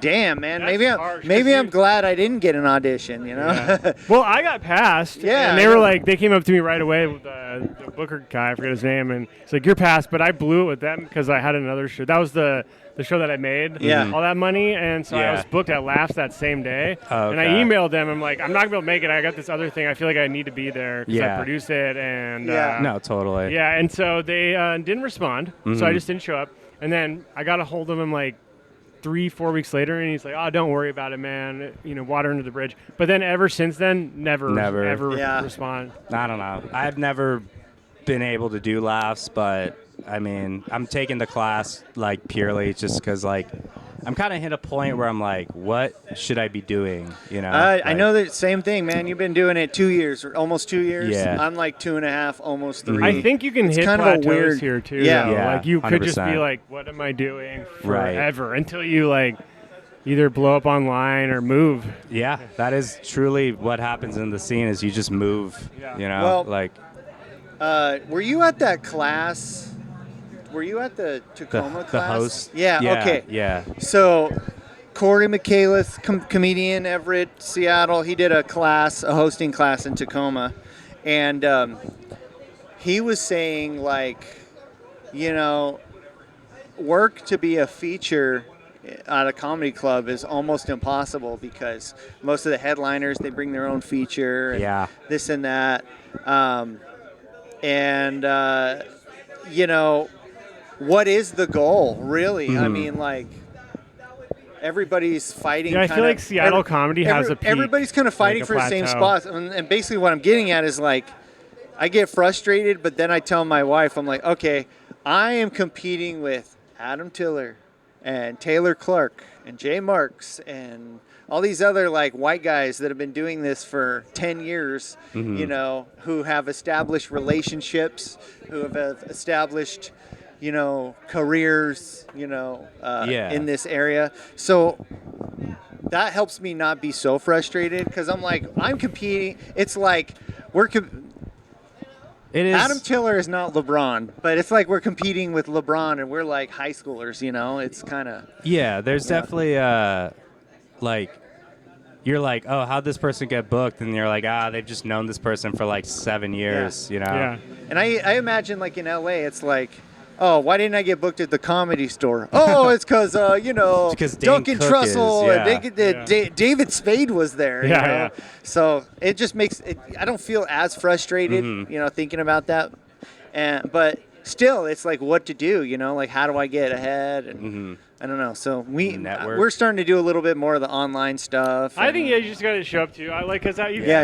damn, man, That's maybe I'm harsh, glad I didn't get an audition, you know? Yeah. Well, I got passed. Yeah, And they I were know. like, they came up to me right away with the Booker guy, I forget his name, and it's like, you're passed, but I blew it with them because I had another show. That was the show that I made, all that money, and so I was booked at Laughs that same day, and I emailed them. I'm like, I'm not gonna be able to make it. I got this other thing. I feel like I need to be there because I produce it, and no, totally. yeah, and so they didn't respond, so I just didn't show up, and then I got a hold of him like 3-4 weeks later, and he's like, oh, don't worry about it, man, you know, water under the bridge. But then ever since then, never ever respond. I don't know. I've never been able to do laughs, but I mean, I'm taking the class like purely just because like I'm kind of hit a point where I'm like, what should I be doing? You know, I know that same thing, man. You've been doing it 2 years, or almost 2 years. Yeah. I'm like 2.5, almost 3. I think you can hit kind of a plateaus weird- here too. Yeah. though. Yeah, Like you could just be 100%. like, what am I doing Right. forever until you like either blow up online or move. Yeah, that is truly what happens in the scene is you just move. Yeah. You know, Well, like were you at that class? Were you at the Tacoma the class? host. Yeah, okay. Yeah. So, Corey Michaelis, comedian, Everett, Seattle, he did a hosting class in Tacoma. And he was saying, like, you know, work to be a feature at a comedy club is almost impossible because most of the headliners, they bring their own feature and this and that. You know, what is the goal, really? I mean, like, everybody's fighting. Yeah, I feel like Seattle comedy has a peak. Everybody's kind of fighting like a for the same plateau. spots. And basically what I'm getting at is, like, I get frustrated, but then I tell my wife, I'm like, okay, I am competing with Adam Tiller and Taylor Clark and Jay Marks and all these other like white guys that have been doing this for 10 years, you know, who have established relationships, who have established, you know, careers, you know, in this area. So that helps me not be so frustrated because I'm like, I'm competing. It's like It is. Adam Tiller is not LeBron, but it's like we're competing with LeBron and we're like high schoolers, you know? It's kind of... Yeah, there's definitely, like, you're like, oh, how'd this person get booked? And you're like, they've just known this person for like 7 years, you know? Yeah. And I imagine, like, in L.A., it's like, oh, why didn't I get booked at the Comedy Store? Oh, it's because, you know, because Dane Duncan Cook Trussell is, David Spade was there, you know? Yeah. So it just makes it, I don't feel as frustrated, you know, thinking about that. But still, it's like what to do, you know? Like, how do I get ahead? And I don't know. So we're starting to do a little bit more of the online stuff. I think you just got to show up too. I like because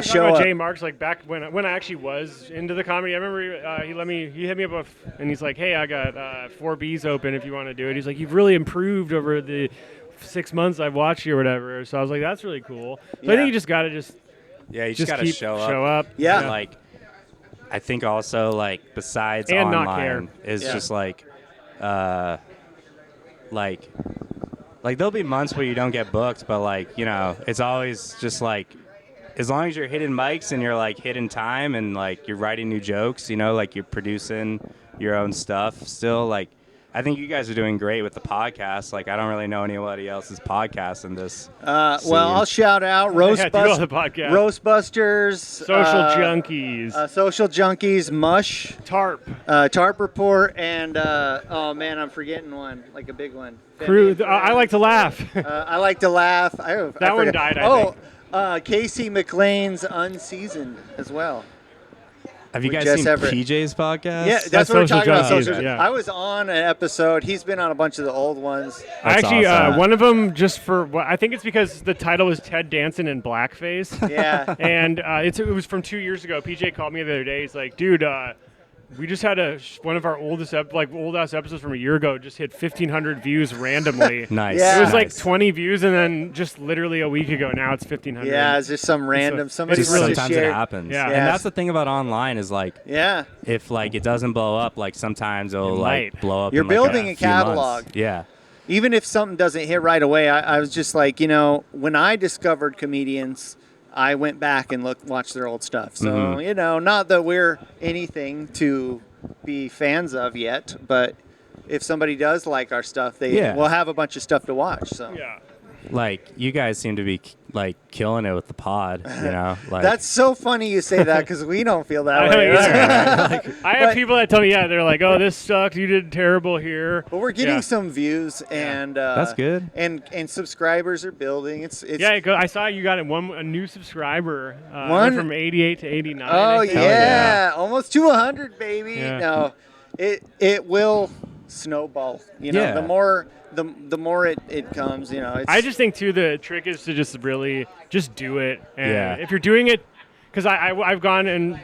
show about up. Jay Marks like back when I actually was into the comedy. I remember he hit me up and he's like, hey, I got 4Bs open if you want to do it. He's like, you've really improved over the 6 months I've watched you or whatever. So I was like, that's really cool. So Yeah. I think you just got to you just gotta keep show up. Yeah. And, like, I think also like besides And not online care. is Yeah. just like there'll be months where you don't get booked, but like, you know, it's always just like, as long as you're hitting mics and you're like hitting time and like you're writing new jokes, you know, like you're producing your own stuff still, like, I think you guys are doing great with the podcast. Like, I don't really know anybody else's podcast in this. Well, I'll shout out the podcast. Roastbusters, Social Junkies, Social Junkies, Mush, Tarp, Tarp Report, and oh man, I'm forgetting one, like a big one. Crew. I like to laugh. I like to laugh. That one died, I think. Casey McLean's Unseasoned as well. Have you with guys Jess seen Everett. PJ's podcast? Yeah, that's what we're Social talking about. Junkies, Social. yeah. I was on an episode. He's been on a bunch of the old ones. That's Actually, awesome. one of them I think it's because the title was Ted Danson in blackface. Yeah. And it was from 2 years ago. PJ called me the other day. He's like, dude, we just had one of our oldest old-ass episodes from a year ago just hit 1,500 views randomly. Nice. Yeah. It was like Nice. 20 views, and then just literally a week ago, now it's 1,500. Yeah, it's just some random. Somebody Just wants to sometimes share. it happens. Yeah. And Yes. that's the thing about online is like, Yeah. if like it doesn't blow up, like sometimes it'll It like might. blow up. You're in, like, building a few months. catalog. Yeah. Even if something doesn't hit right away, I was just like, you know, when I discovered comedians, I went back and watched their old stuff. So, Mhm. you know, not that we're anything to be fans of yet, but if somebody does like our stuff, we'll have a bunch of stuff to watch. So Yeah. Like you guys seem to be like killing it with the pod, you know? Like that's so funny you say that because we don't feel that I way. know, yeah. I have But- people that tell me, they're like, oh, this sucked. You did terrible here. But we're getting Yeah. some views and That's good. And subscribers are building. It's Yeah, I saw you got a new subscriber. One- Went from 88 to 89. Oh I think. yeah, almost to 100, baby. Yeah. No, it will snowball. You know, Yeah. the more it comes. You know, it's, I just think too the trick is to just really just do it. And Yeah. if you're doing it, because I've gone and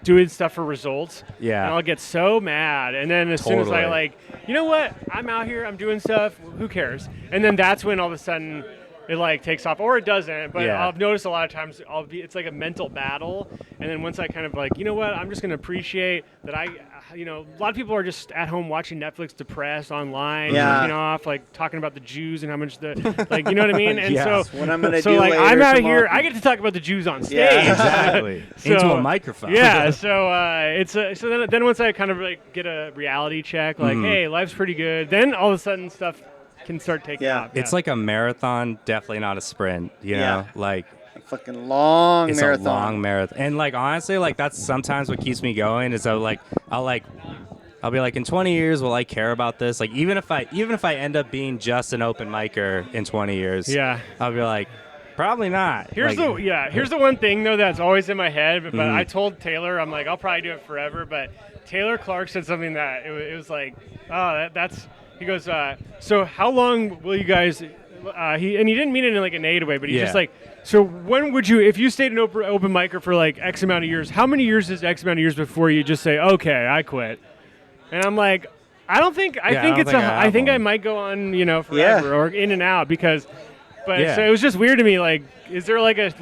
doing stuff for results. Yeah. And I'll get so mad, and then as soon as I Totally. like, you know what, I'm out here, I'm doing stuff. Who cares? And then that's when all of a sudden it like takes off, or it doesn't. But Yeah. I've noticed a lot of times it's like a mental battle, and then once I kind of like, you know what, I'm just gonna appreciate that a lot of people are just at home watching Netflix depressed online, Yeah. jerking off, like talking about the Jews and how much like, you know what I mean? And Yeah. so, what I'm gonna so do like later I'm out tomorrow. here, I get to talk about the Jews on stage. Yeah. Exactly. Into a microphone. Yeah, so so then once I kind of like get a reality check, like, hey, life's pretty good, then all of a sudden stuff can start taking Yeah. off. It's like a marathon, definitely not a sprint, you know? Yeah. Like a fucking long it's marathon. a long marathon. And like honestly, like that's sometimes what keeps me going is I'll be like, in 20 years, will I care about this? Like, even if I end up being just an open micer in 20 years, Yeah. I'll be like, probably not. Here's the one thing though that's always in my head, but I told Taylor, I'm like, I'll probably do it forever. But Taylor Clark said something that it was like, oh, that's. He goes, so how long will you guys? He didn't mean it in like a negative way, but he's just Yeah. like, so when would you, if you stayed an open micer for like X amount of years, how many years is X amount of years before you just say, okay, I quit? And I'm like, I think I might go on, forever or in and out because. But Yeah. so it was just weird to me. Like, is there like I've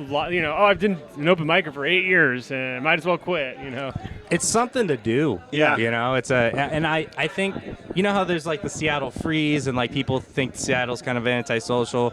been an open micer for 8 years and I might as well quit, It's something to do. Yeah. You know, and I think, you know how there's like the Seattle Freeze and like people think Seattle's kind of antisocial.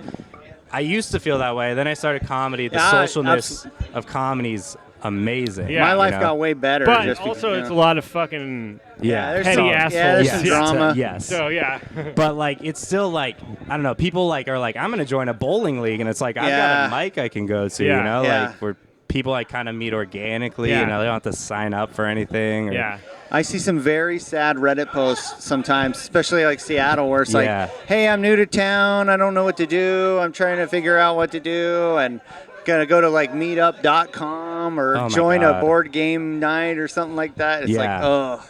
I used to feel that way. Then I started comedy. The Yeah, socialness of comedy's amazing. Yeah. My life you know? got way better. But just also because, it's a lot of fucking. Yeah. there's Petty some, assholes. Yeah, there's some Yeah. drama. Yes. So yeah. But like it's still like I don't know, people like are like I'm gonna join a bowling league and it's like I've Yeah. got a mic I can go to, Yeah. you know, Yeah. like where people I kind of meet organically, Yeah. you know, they don't have to sign up for anything. Or, Yeah. I see some very sad Reddit posts sometimes, especially like Seattle, where it's Yeah. like, hey, I'm new to town. I don't know what to do. I'm trying to figure out what to do. And going to go to like meetup.com or Oh my join a God. board game night or something like that. It's Yeah. like, oh.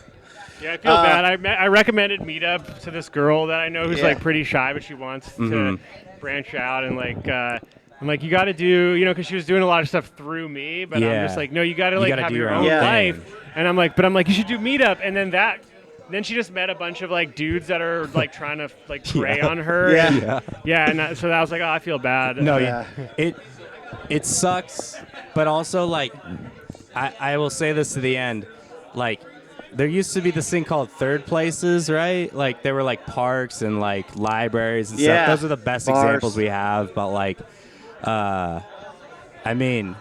Yeah, I feel bad. I recommended Meetup to this girl that I know who's Yeah. like pretty shy, but she wants to branch out and like. I'm like, you got to do, because she was doing a lot of stuff through me, but I'm Yeah. just like, no, you got to You like gotta have do your your own own life. thing. And I'm like, you should do Meetup, and then that then she just met a bunch of like dudes that are like trying to like prey on her. Yeah. And so I was like, oh, I feel bad. No, it sucks, but also like I will say this to the end, like there used to be this thing called third places, right? Like there were like parks and like libraries and stuff. Those are the best examples we have, but like I mean,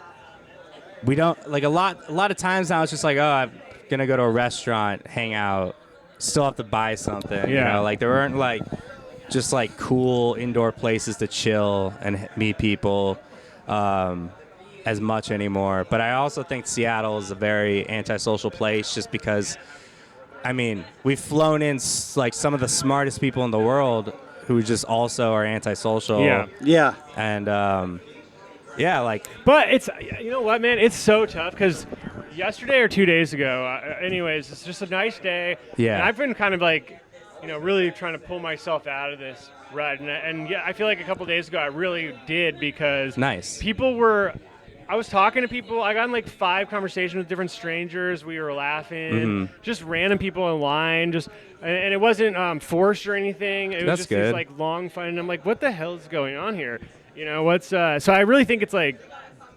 we don't like a lot of times now it's just like, oh, I'm gonna go to a restaurant, hang out, still have to buy something. You know, like there aren't like just like cool indoor places to chill and meet people as much anymore. But I also think Seattle is a very antisocial place just because, I mean, we've flown in like some of the smartest people in the world who just also are antisocial. Yeah. And like. But it's, you know what, man? It's so tough because yesterday or 2 days ago, anyways, it's just a nice day. Yeah. And I've been kind of like, really trying to pull myself out of this rut. And I feel like a couple days ago I really did because I was talking to people. I got in like 5 conversations with different strangers. We were laughing, just random people in line, and it wasn't forced or anything. It was just this like long fun. And I'm like, what the hell is going on here? So I really think it's like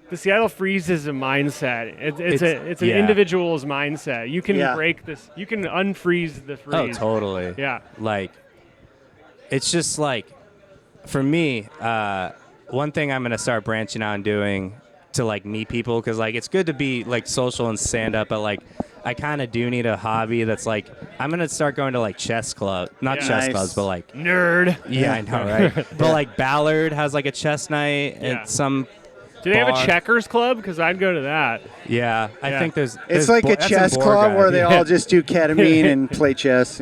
the Seattle freeze is a mindset. It's an individual's mindset. You can break this. You can unfreeze the freeze. Oh, totally. Yeah. Like, it's just like, for me, one thing I'm going to start branching out and doing to like meet people, because like it's good to be like social and stand up, but like I kind of do need a hobby that's like, I'm going to start going to like chess club, not chess clubs, but like nerd. Yeah, I know, right? But like Ballard has like a chess night at some Do they have a checkers club? Because I'd go to that. Yeah, I think there's it's like a chess club where they all just do ketamine and play chess.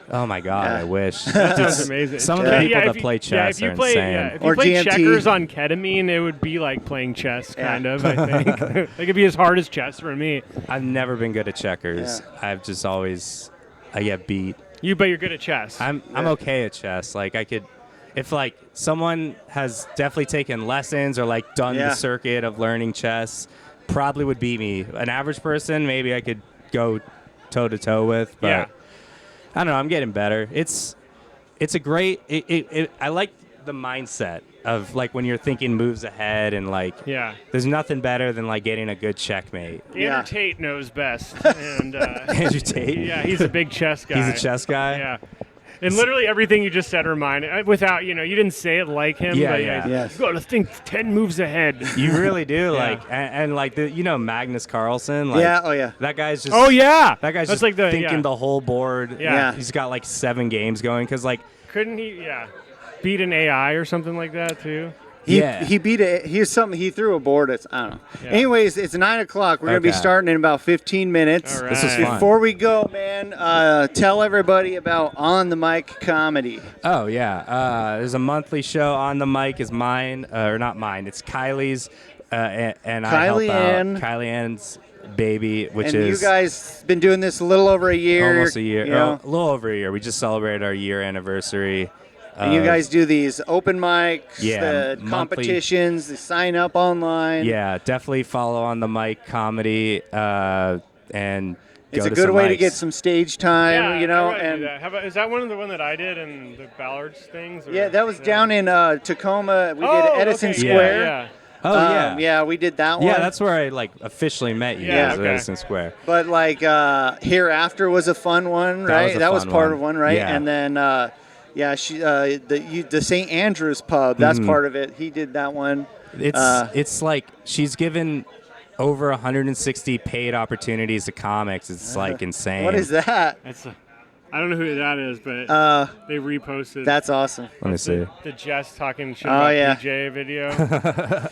Oh my God, I wish. That's amazing. Some of the people that play chess are insane. If you play checkers on ketamine, it would be like playing chess, kind of, I think. Like, it'd be as hard as chess for me. I've never been good at checkers. I've just always, I get beat. But you're good at chess. I'm okay at chess. Like, I could, if like someone has definitely taken lessons or like done the circuit of learning chess, probably would beat me. An average person, maybe I could go toe to toe with, but I don't know. I'm getting better. It's a great. I like the mindset of like when you're thinking moves ahead and like. There's nothing better than like getting a good checkmate. Andrew Tate knows best. And Andrew Tate. Yeah, he's a big chess guy. He's a chess guy. Yeah. And literally everything you just said reminded, without, you didn't say it like him, but you got to think 10 moves ahead. You really do, like, and like the, Magnus Carlsen, like, that guy's just, that guy's just like thinking the whole board. He's got like 7 games going, because like, couldn't he, beat an AI or something like that too? He beat it. He threw a board. I don't know. Anyways, it's 9 o'clock. We're gonna be starting in about 15 minutes. All right. This is fun. Before we go, man, tell everybody about On the Mic Comedy. Oh yeah, there's a monthly show. On the Mic is mine, or not mine. It's Kylie's, and I help out Kylie Ann's baby, which and you guys been doing this a little over a year. Almost a year. A little over a year. We just celebrated our year anniversary. And you guys do these open mics, the competitions, the sign up online. Yeah, definitely follow On the Mic Comedy, and it's a good way to get some stage time, And is that one that I did in the Ballards things? Or? Yeah, that was down in Tacoma. We did Edison Square. Yeah. Oh yeah. Yeah, we did that one. Yeah, that's where I like officially met you guys at Edison Square. But like Hereafter was a fun one, right? That was part of one, right? Yeah. And then. She the St. Andrews pub. That's part of it. He did that one. It's like she's given over 160 paid opportunities to comics. It's like insane. What is that? I don't know who that is, but they reposted. That's awesome. Let me see. The Jess talking shit about PJ video.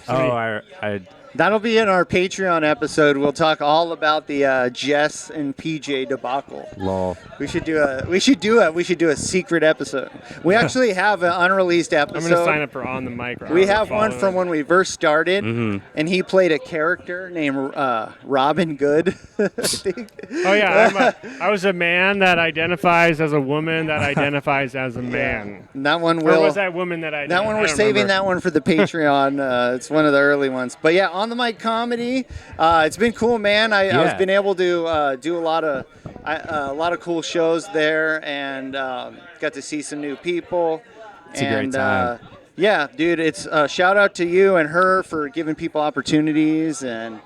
I That'll be in our Patreon episode. We'll talk all about the Jess and PJ debacle. Lol. We should do a secret episode. We actually have an unreleased episode. I'm gonna sign up for On the Mic. We have one from when we first started, and he played a character named Robin Good. I think. Oh yeah, I was a man that identifies as a woman that identifies as a man. And that one Or was that woman that I? That one we're saving that one for the Patreon. It's one of the early ones. But yeah, On the Mic Comedy. It's been cool, man. I've been able to do a lot of a lot of cool shows there, and got to see some new people. It's a great time. Yeah, dude, it's shout out to you and her for giving people opportunities, and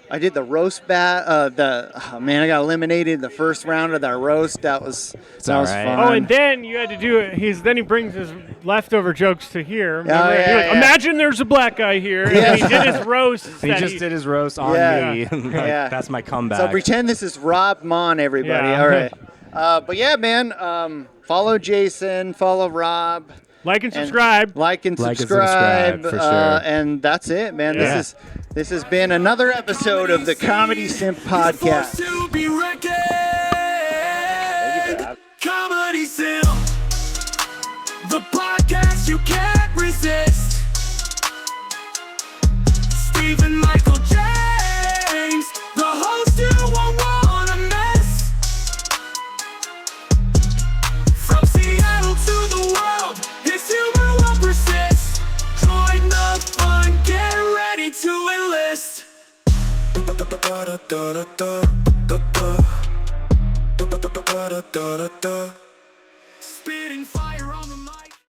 I did the roast I got eliminated the first round of that roast. That was fun. Oh, and then you had to do it. Then he brings his leftover jokes to here. Imagine there's a black guy here. And he did his roast. He just did his roast on me. That's my comeback. So pretend this is Rob Mon, everybody. All right. But yeah, man, follow Jason, follow Rob. Like and subscribe. Like and subscribe. For sure. And that's it, man. Yeah. This has been another episode of the Comedy Simp Podcast. To be reckoned. Comedy Simp, the podcast you can't resist. Stephen Michael James, the host you won't wanna miss. From Seattle to the world, his humor will persist. Join the fun, get ready to enlist. Spitting fire.